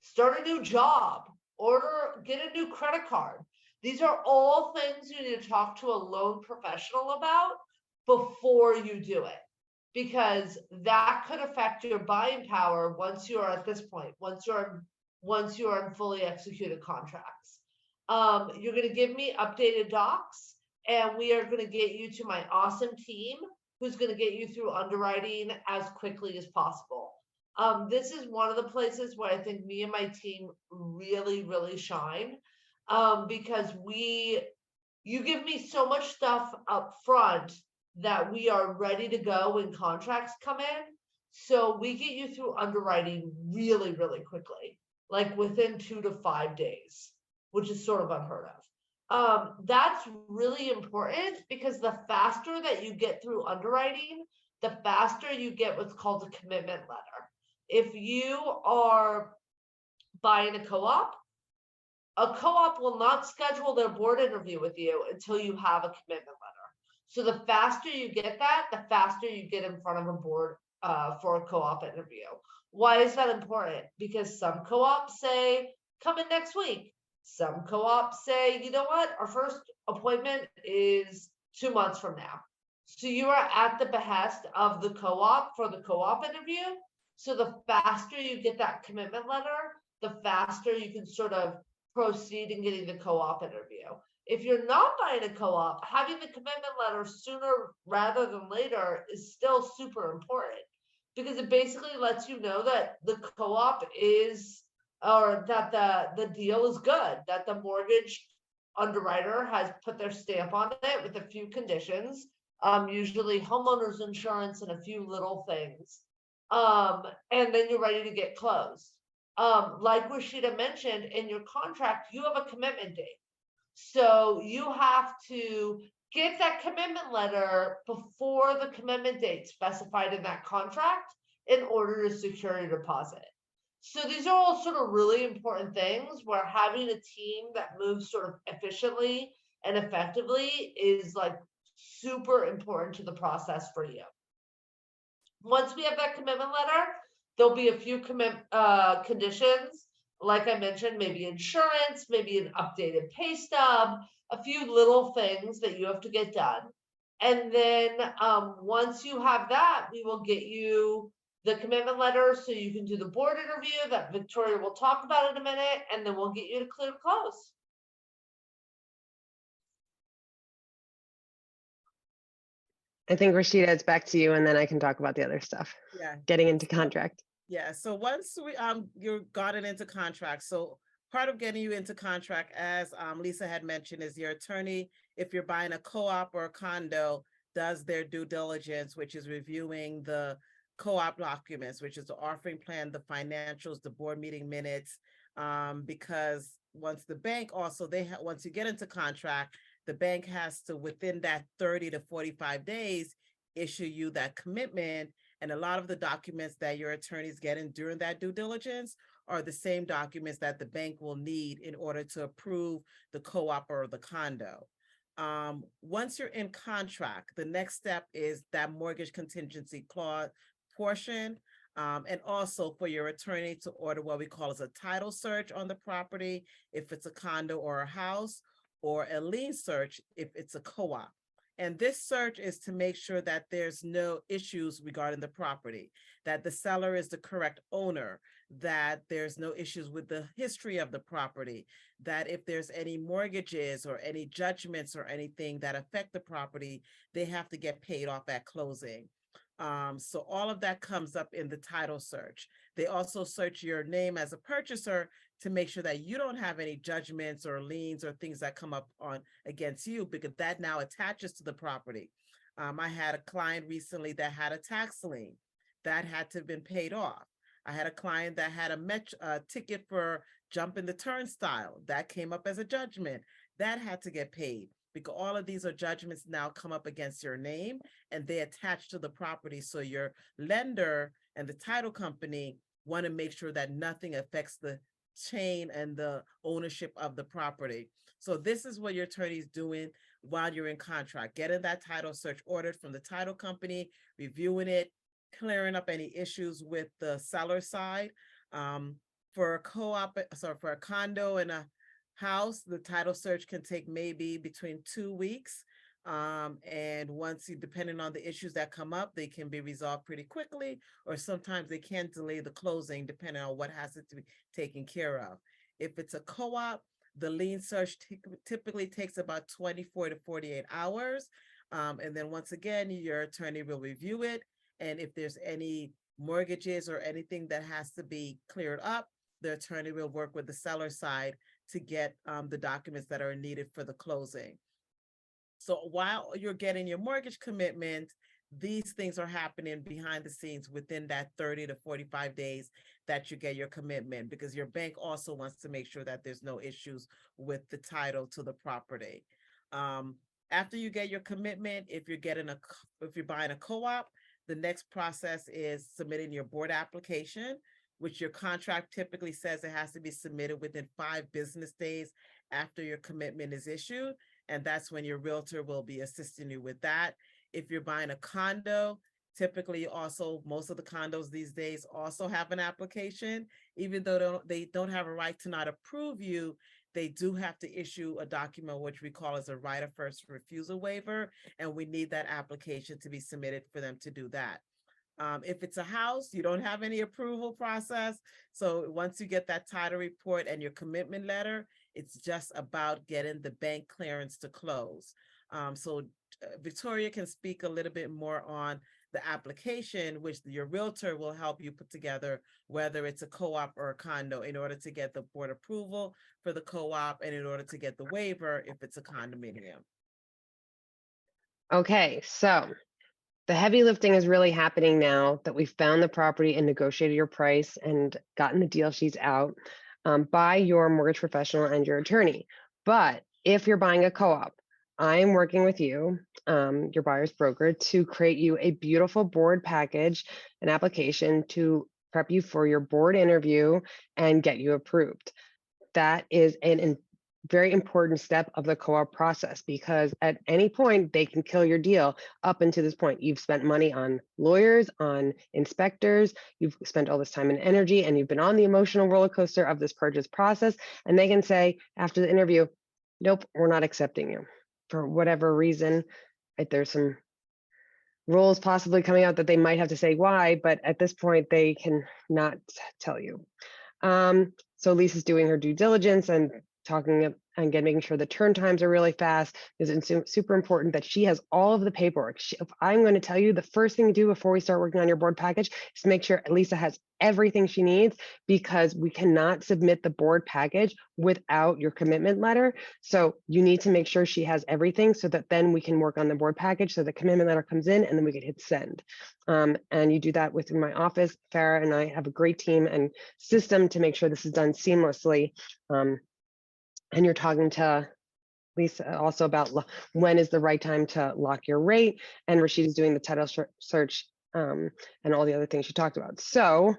start a new job, get a new credit card. These are all things you need to talk to a loan professional about before you do it, because that could affect your buying power once you are at this point, once you're in fully executed contracts. You're going to give me updated docs, and we are going to get you to my awesome team who's going to get you through underwriting as quickly as possible. This is one of the places where I think me and my team really, really shine, because you give me so much stuff up front that we are ready to go when contracts come in. So we get you through underwriting really, really quickly, like within 2 to 5 days, which is sort of unheard of. That's really important, because the faster that you get through underwriting, the faster you get what's called a commitment letter. If you are buying a co-op will not schedule their board interview with you until you have a commitment letter. So the faster you get that, the faster you get in front of a board for a co-op interview. Why is that important? Because some co-ops say, come in next week. Some co-ops say, you know what, our first appointment is 2 months from now. So you are at the behest of the co-op for the co-op interview. So the faster you get that commitment letter, the faster you can sort of proceed in getting the co-op interview. If you're not buying a co-op, having the commitment letter sooner rather than later is still super important, because it basically lets you know that the co-op is, or that the deal is good, that the mortgage underwriter has put their stamp on it with a few conditions, usually homeowners insurance and a few little things. And then you're ready to get closed. Like Rashida mentioned, in your contract, you have a commitment date. So you have to get that commitment letter before the commitment date specified in that contract in order to secure your deposit. So these are all sort of really important things where having a team that moves sort of efficiently and effectively is like super important to the process for you. Once we have that commitment letter, there'll be a few conditions. Like I mentioned, maybe insurance, maybe an updated pay stub, a few little things that you have to get done. And then once you have that, we will get you the commitment letter so you can do the board interview that Victoria will talk about in a minute, and then we'll get you to clear close. I think Rashida, it's back to you, and then I can talk about the other stuff. Yeah. Getting into contract. Yeah, so once we you got it into contract, so part of getting you into contract, as Lisa had mentioned, is your attorney, if you're buying a co-op or a condo, does their due diligence, which is reviewing the co-op documents, which is the offering plan, the financials, the board meeting minutes, because once the bank also, once you get into contract, the bank has to, within that 30 to 45 days, issue you that commitment. And a lot of the documents that your attorneys get in during that due diligence are the same documents that the bank will need in order to approve the co-op or the condo. Once you're in contract, the next step is that mortgage contingency clause portion. And also for your attorney to order what we call as a title search on the property, if it's a condo or a house, or a lien search if it's a co-op. And this search is to make sure that there's no issues regarding the property, that the seller is the correct owner, that there's no issues with the history of the property, that if there's any mortgages or any judgments or anything that affect the property, they have to get paid off at closing. So all of that comes up in the title search. They also search your name as a purchaser to make sure that you don't have any judgments or liens or things that come up on against you, because that now attaches to the property. I had a client recently that had a tax lien that had to have been paid off. I had a client that had a ticket for jumping the turnstile that came up as a judgment that had to get paid, because all of these are judgments now come up against your name and they attach to the property. So your lender and the title company want to make sure that nothing affects the chain and the ownership of the property. So this is what your attorney is doing while you're in contract, getting that title search ordered from the title company, reviewing it, clearing up any issues with the seller side. For a co-op, sorry, for a condo and a house, the title search can take maybe between 2 weeks. And once you, depending on the issues that come up, they can be resolved pretty quickly, or sometimes they can delay the closing depending on what has to be taken care of. If it's a co-op, the lien search typically takes about 24 to 48 hours. And then once again, your attorney will review it. And if there's any mortgages or anything that has to be cleared up, the attorney will work with the seller side to get the documents that are needed for the closing. So while you're getting your mortgage commitment, these things are happening behind the scenes within that 30 to 45 days that you get your commitment, because your bank also wants to make sure that there's no issues with the title to the property. After you get your commitment, if you're buying a co-op, the next process is submitting your board application, which your contract typically says it has to be submitted within 5 business days after your commitment is issued. And that's when your realtor will be assisting you with that. If you're buying a condo, typically also most of the condos these days also have an application. Even though they don't have a right to not approve you, they do have to issue a document which we call as a right of first refusal waiver, and we need that application to be submitted for them to do that. If it's a house, you don't have any approval process. So once you get that title report and your commitment letter, it's just about getting the bank clearance to close. So Victoria can speak a little bit more on the application, which your realtor will help you put together, whether it's a co-op or a condo, in order to get the board approval for the co-op and in order to get the waiver if it's a condominium. Okay, so the heavy lifting is really happening now that we've found the property and negotiated your price and gotten the deal sheets out by your mortgage professional and your attorney. But if you're buying a co-op, I'm working with you, your buyer's broker, to create you a beautiful board package, an application to prep you for your board interview and get you approved. That is a very important step of the co-op process, because at any point they can kill your deal. Up until this point, you've spent money on lawyers, on inspectors, you've spent all this time and energy, and you've been on the emotional roller coaster of this purchase process, and they can say after the interview, nope, we're not accepting you for whatever reason. There's some rules possibly coming out that they might have to say why, but at this point they can not tell you. So Lisa's doing her due diligence and talking and making sure the turn times are really fast. It's super important that she has all of the paperwork. If I'm going to tell you, the first thing to do before we start working on your board package is to make sure Lisa has everything she needs, because we cannot submit the board package without your commitment letter. So you need to make sure she has everything so that then we can work on the board package. So the commitment letter comes in and then we can hit send. And you do that within my office. Farah and I have a great team and system to make sure this is done seamlessly. And you're talking to Lisa also about when is the right time to lock your rate, and Rashid is doing the title search and all the other things she talked about. So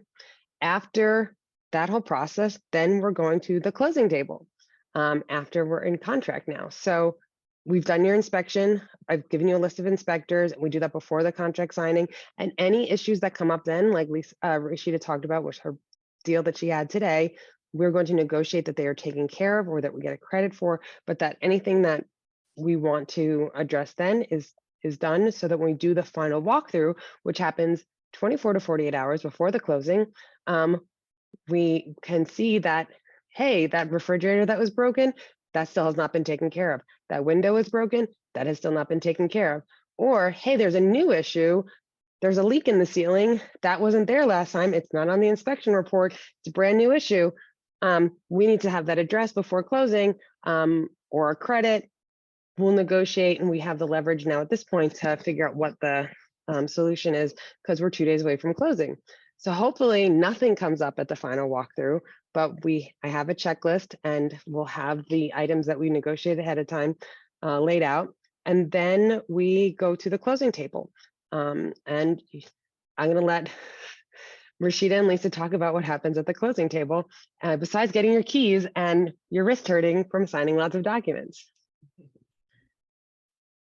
after that whole process, then we're going to the closing table after we're in contract now. So we've done your inspection. I've given you a list of inspectors, and we do that before the contract signing. And any issues that come up then, like Rashida talked about, which her deal that she had today, we're going to negotiate that they are taken care of or that we get a credit for, but that anything that we want to address then is done, so that when we do the final walkthrough, which happens 24 to 48 hours before the closing, we can see that, hey, that refrigerator that was broken, that still has not been taken care of. That window is broken, that has still not been taken care of. Or, hey, there's a new issue. There's a leak in the ceiling. That wasn't there last time. It's not on the inspection report. It's a brand new issue. We need to have that addressed before closing, or a credit. We'll negotiate, and we have the leverage now at this point to figure out what the solution is, because we're 2 days away from closing. So hopefully nothing comes up at the final walkthrough, but I have a checklist, and we'll have the items that we negotiate ahead of time laid out. And then we go to the closing table. And I'm going to let Rashida and Lisa talk about what happens at the closing table, besides getting your keys and your wrist hurting from signing lots of documents.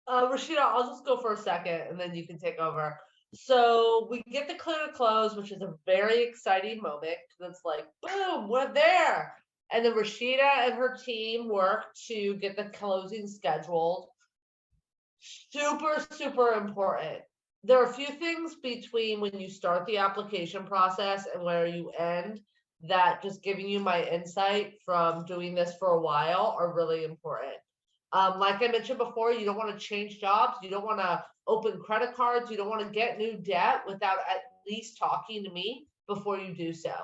Rashida, I'll just go for a second and then you can take over. So we get the clear to close, which is a very exciting moment, because it's like, boom, we're there. And then Rashida and her team work to get the closing scheduled. Super, super important. There are a few things between when you start the application process and where you end that, just giving you my insight from doing this for a while, are really important. Like I mentioned before, you don't want to change jobs. You don't want to open credit cards. You don't want to get new debt without at least talking to me before you do so.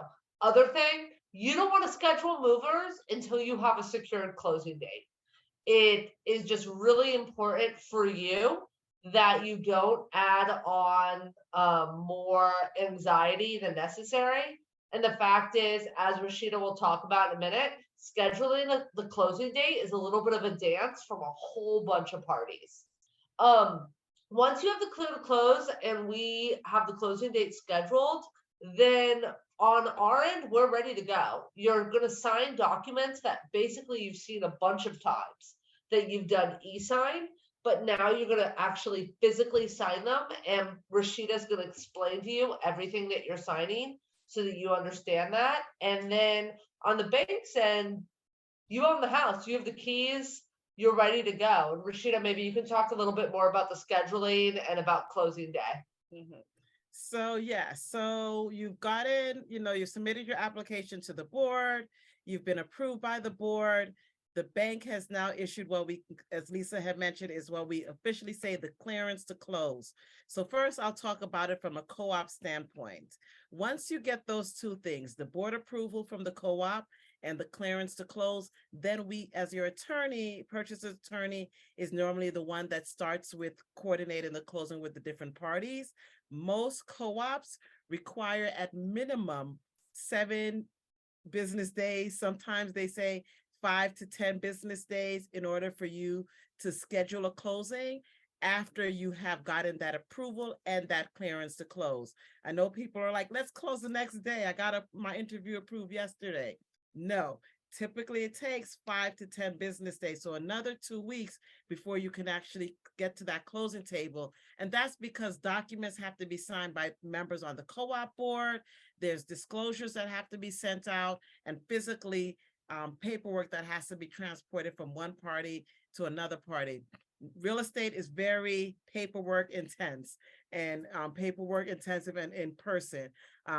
Other thing, you don't want to schedule movers until you have a secured closing date. It is just really important for you that you don't add on more anxiety than necessary. And the fact is, as Rashida will talk about in a minute, scheduling the closing date is a little bit of a dance from a whole bunch of parties. Once you have the clear to close and we have the closing date scheduled, then on our end, we're ready to go. You're going to sign documents that basically you've seen a bunch of times, that you've done e-sign, but now you're going to actually physically sign them. And Rashida's going to explain to you everything that you're signing so that you understand that. And then on the bank's end, you own the house, you have the keys, you're ready to go. And Rashida, maybe you can talk a little bit more about the scheduling and about closing day. Mhm. So yeah, so you've gotten, you submitted your application to the board, you've been approved by the board. The bank has now issued what we, as Lisa had mentioned, is what we officially say the clearance to close. So first I'll talk about it from a co-op standpoint. Once you get those two things, the board approval from the co-op and the clearance to close, then we, as your attorney, purchaser's attorney, is normally the one that starts with coordinating the closing with the different parties. Most co-ops require at minimum 7 business days. Sometimes they say 5 to 10 business days in order for you to schedule a closing after you have gotten that approval and that clearance to close. I know people are like, let's close the next day. I got my interview approved yesterday. No, typically it takes 5 to 10 business days. So another 2 weeks before you can actually get to that closing table. And that's because documents have to be signed by members on the co-op board. There's disclosures that have to be sent out, and physically paperwork that has to be transported from one party to another party. Real estate is very paperwork intense and paperwork intensive and in person.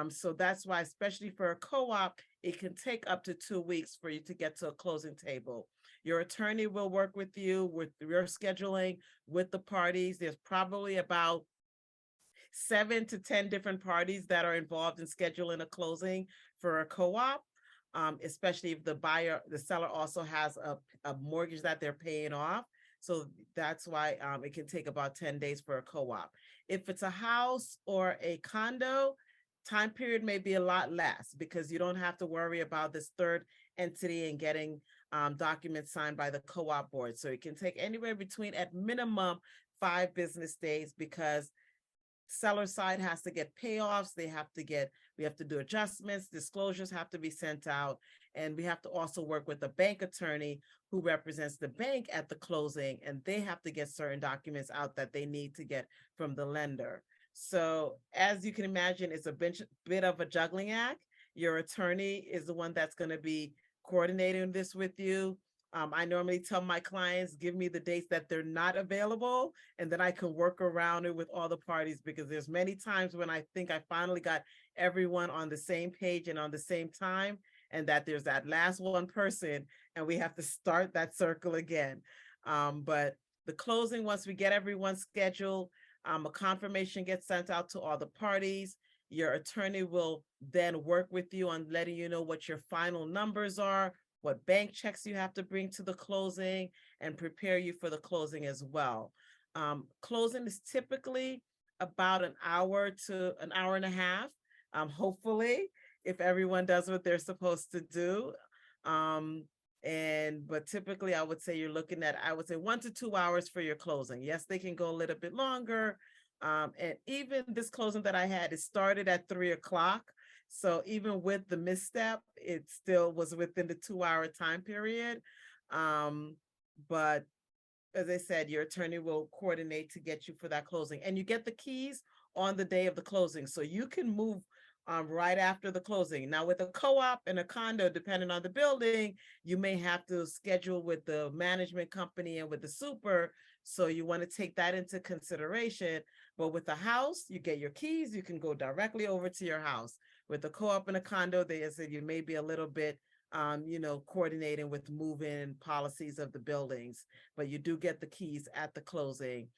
So that's why, especially for a co-op, it can take up to 2 weeks for you to get to a closing table. Your attorney will work with you with your scheduling with the parties. There's probably about 7 to 10 different parties that are involved in scheduling a closing for a co-op. Especially if the seller also has a mortgage that they're paying off. So that's why it can take about 10 days for a co-op. If it's a house or a condo, time period may be a lot less because you don't have to worry about this third entity and getting documents signed by the co-op board. So it can take anywhere between at minimum 5 business days because seller side has to get payoffs. We have to do adjustments, disclosures have to be sent out, and we have to also work with the bank attorney who represents the bank at the closing, and they have to get certain documents out that they need to get from the lender. So as you can imagine, it's a bit of a juggling act. Your attorney is the one that's going to be coordinating this with you. I normally tell my clients, give me the dates that they're not available, and then I can work around it with all the parties, because there's many times when I think I finally got everyone on the same page and on the same time, and that there's that last one person, and we have to start that circle again. But the closing, once we get everyone scheduled, a confirmation gets sent out to all the parties. Your attorney will then work with you on letting you know what your final numbers are, what bank checks you have to bring to the closing, and prepare you for the closing as well. Closing is typically about an hour to an hour and a half, hopefully, if everyone does what they're supposed to do. But typically I would say you're looking at, 1 to 2 hours for your closing. Yes, they can go a little bit longer. And even this closing that I had, it started at 3 o'clock. So even with the misstep, it still was within the 2-hour time period. But as I said, your attorney will coordinate to get you for that closing, and you get the keys on the day of the closing. So you can move right after the closing. Now with a co-op and a condo, depending on the building, you may have to schedule with the management company and with the super. So you want to take that into consideration. But with a house, you get your keys, you can go directly over to your house. With a co-op and a condo, they said you may be a little bit coordinating with move-in policies of the buildings, but you do get the keys at the closing.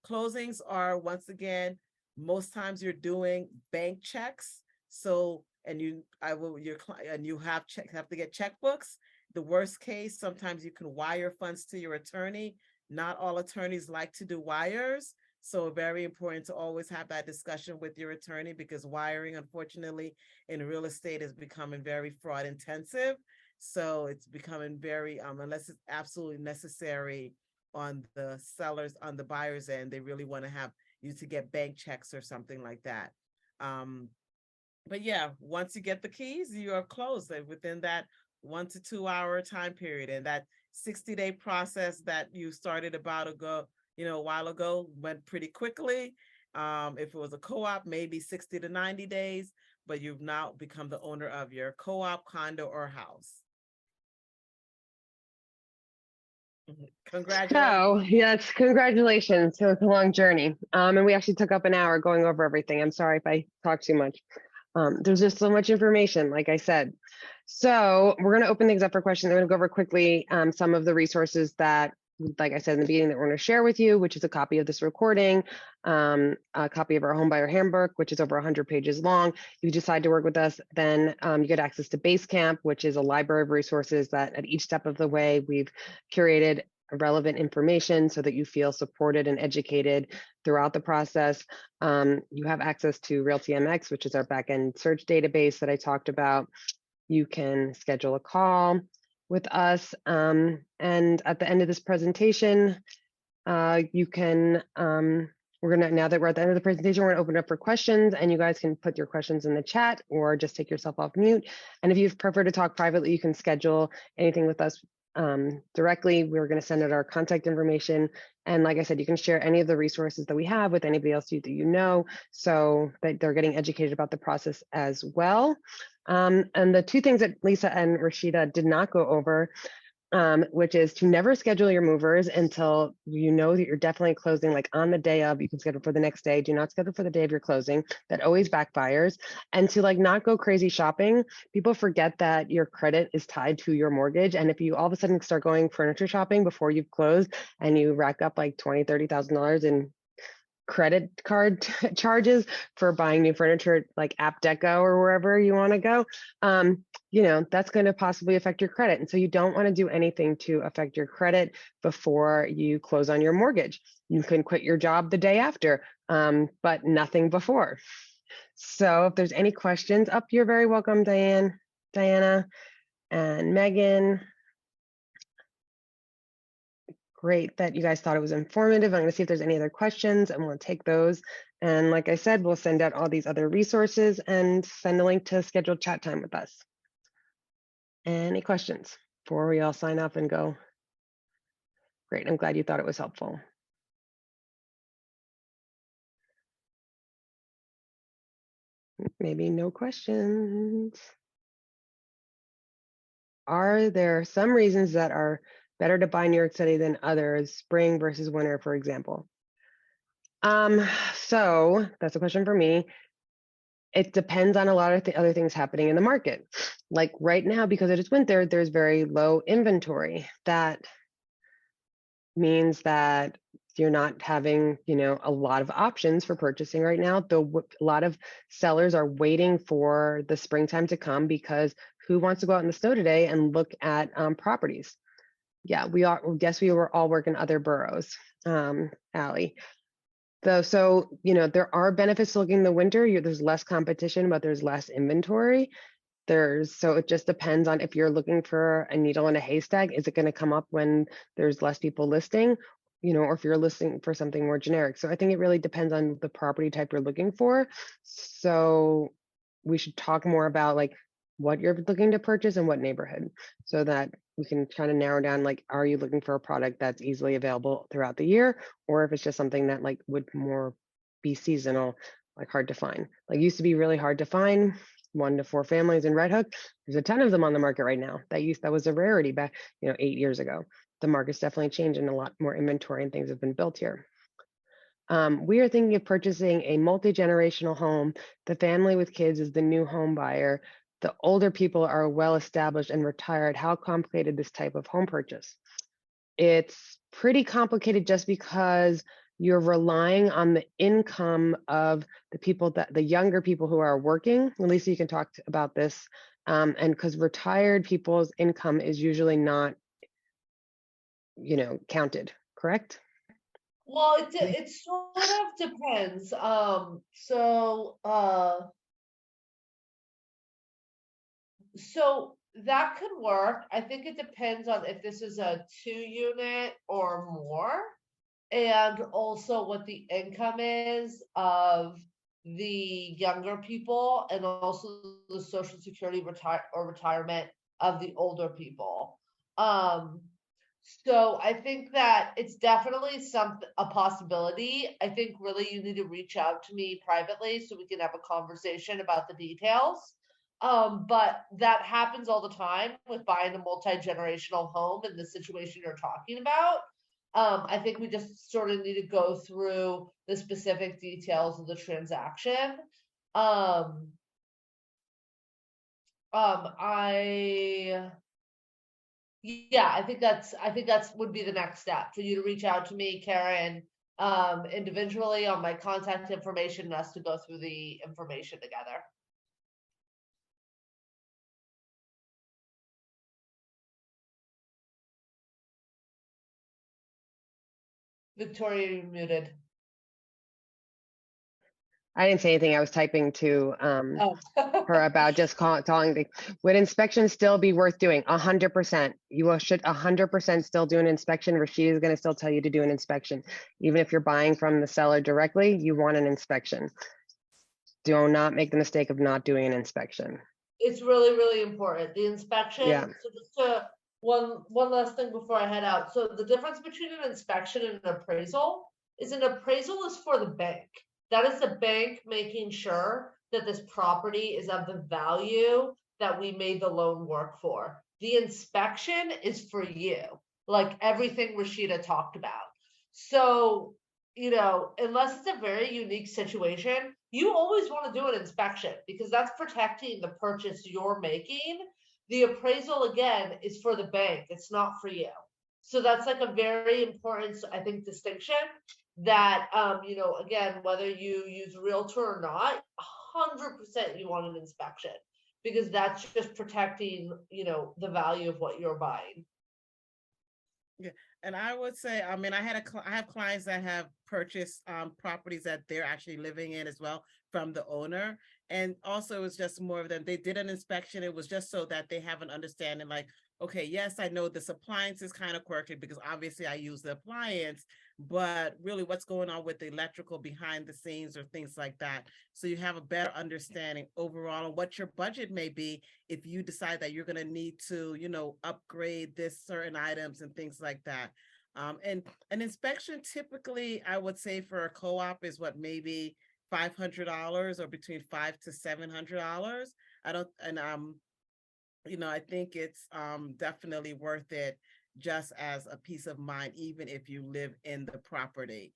Closings are, once again, most times you're doing bank checks. So, and you have to get checkbooks. The worst case, sometimes you can wire funds to your attorney. Not all attorneys like to do wires. So very important to always have that discussion with your attorney, because wiring, unfortunately, in real estate is becoming very fraud intensive. So it's becoming very, unless it's absolutely necessary on the sellers, on the buyer's end, they really want to have you to get bank checks or something like that. But yeah, once you get the keys, you are closed within that 1 to 2 hour time period. And that 60-day process that you started a while ago went pretty quickly. If it was a co-op, maybe 60 to 90 days, but you've now become the owner of your co-op, condo, or house. Congratulations. So yes, congratulations. So it's a long journey. And we actually took up an hour going over everything. I'm sorry if I talk too much. There's just so much information, like I said. So we're going to open things up for questions. I'm going to go over quickly some of the resources that, like I said in the beginning, that we're going to share with you, which is a copy of this recording, a copy of our homebuyer handbook, which is over 100 pages long. If you decide to work with us, then you get access to Basecamp, which is a library of resources that at each step of the way we've curated relevant information so that you feel supported and educated throughout the process. You have access to RealtyMX, which is our backend search database that I talked about. You can schedule a call with us. And at the end of this presentation, you can, now that we're at the end of the presentation, we're gonna open it up for questions, and you guys can put your questions in the chat or just take yourself off mute. And if you prefer to talk privately, you can schedule anything with us directly. We're going to send out our contact information. And like I said, you can share any of the resources that we have with anybody else that you know, so that they're getting educated about the process as well. And the two things that Lisa and Rashida did not go over, which is to never schedule your movers until you know that you're definitely closing, like on the day of. You can schedule for the next day. Do not schedule for the day of your closing. That always backfires. And to like not go crazy shopping. People forget that your credit is tied to your mortgage. And if you all of a sudden start going furniture shopping before you've closed and you rack up like $20,000, $30,000 in credit card charges for buying new furniture like App Deco or wherever you want to go, that's going to possibly affect your credit. And so you don't want to do anything to affect your credit before you close on your mortgage. You can quit your job the day after, but nothing before. So if there's any questions, you're very welcome, Diana, and Megan. Great that you guys thought it was informative. I'm going to see if there's any other questions, and we'll take those. And like I said, we'll send out all these other resources and send a link to scheduled chat time with us. Any questions before we all sign off and go? Great. I'm glad you thought it was helpful. Maybe no questions. Are there some reasons that are better to buy New York City than others, spring versus winter, for example? So that's a question for me. It depends on a lot of the other things happening in the market. Like right now, because it is winter, there's very low inventory. That means that you're not having, a lot of options for purchasing right now. Though a lot of sellers are waiting for the springtime to come, because who wants to go out in the snow today and look at properties? Yeah, we were all working other boroughs, Allie. So, there are benefits to looking in the winter. There's less competition, but there's less inventory. So it just depends on if you're looking for a needle in a haystack. Is it going to come up when there's less people listing, or if you're listing for something more generic? So I think it really depends on the property type you're looking for. So we should talk more about like what you're looking to purchase and what neighborhood, so that we can kind of narrow down, like, are you looking for a product that's easily available throughout the year, or if it's just something that like would more be seasonal, like hard to find. Like used to be really hard to find 1 to 4 families in Red Hook. There's a ton of them on the market right now. That was a rarity back, 8 years ago. The market's definitely changed, and a lot more inventory and things have been built here. We are thinking of purchasing a multi-generational home. The family with kids is the new home buyer. The older people are well established and retired. How complicated this type of home purchase? It's pretty complicated just because you're relying on the income of the younger people who are working. Lisa, you can talk about this. And because retired people's income is usually not, counted, correct? Well, it sort of depends. So that could work. I think it depends on if this is a 2-unit or more, and also what the income is of the younger people, and also the Social Security retirement of the older people. So I think that it's definitely a possibility. I think really you need to reach out to me privately so we can have a conversation about the details. But that happens all the time with buying a multi-generational home in the situation you're talking about. I think we just sort of need to go through the specific details of the transaction. I think that's would be the next step for you to reach out to me, Karen, individually on my contact information, and us to go through the information together. Victoria, you're muted. I didn't say anything. I was typing to Oh. her about just calling the, would inspection still be worth doing? 100%. You should 100% still do an inspection. Rashida is going to still tell you to do an inspection. Even if you're buying from the seller directly, you want an inspection. Do not make the mistake of not doing an inspection. It's really, really important. The inspection. Yeah. So just to one last thing before I head out. So the difference between an inspection and an appraisal is for the bank. That is the bank making sure that this property is of the value that we made the loan work for. The inspection is for you, like everything Rashida talked about. So, unless it's a very unique situation, you always want to do an inspection because that's protecting the purchase you're making. The appraisal, again, is for the bank. It's not for you. So that's like a very important, I think, distinction that, again, whether you use realtor or not, 100% you want an inspection because that's just protecting, the value of what you're buying. Yeah, and I would say, I mean, I have clients that have purchased properties that they're actually living in as well from the owner. And also it was just more of them. They did an inspection. It was just so that they have an understanding like, okay, yes, I know this appliance is kind of quirky because obviously I use the appliance, but really what's going on with the electrical behind the scenes or things like that. So you have a better understanding overall of what your budget may be if you decide that you're going to need to, upgrade this certain items and things like that. And an inspection typically, I would say for a co-op is what, maybe $500 or between $500 to $700. I think it's definitely worth it just as a peace of mind, even if you live in the property.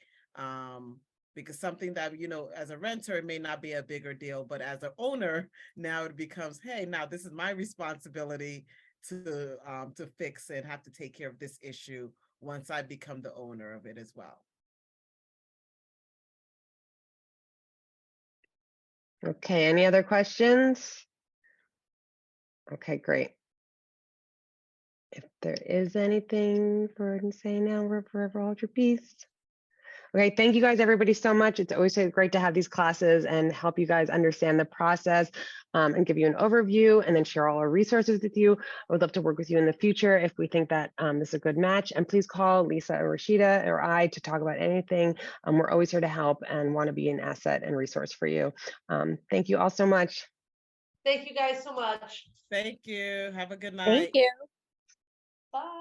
Because something that, as a renter, it may not be a bigger deal, but as an owner, now it becomes, hey, now this is my responsibility to fix it, have to take care of this issue once I become the owner of it as well. Okay, any other questions? Okay, great. If there is anything, go ahead and say now, we're forever hold your peace. Okay, thank you guys, everybody, so much. It's always so great to have these classes and help you guys understand the process and give you an overview and then share all our resources with you. I would love to work with you in the future if we think that this is a good match. And please call Lisa or Rashida or I to talk about anything. We're always here to help and want to be an asset and resource for you. Thank you all so much. Thank you guys so much. Thank you. Have a good night. Thank you. Bye.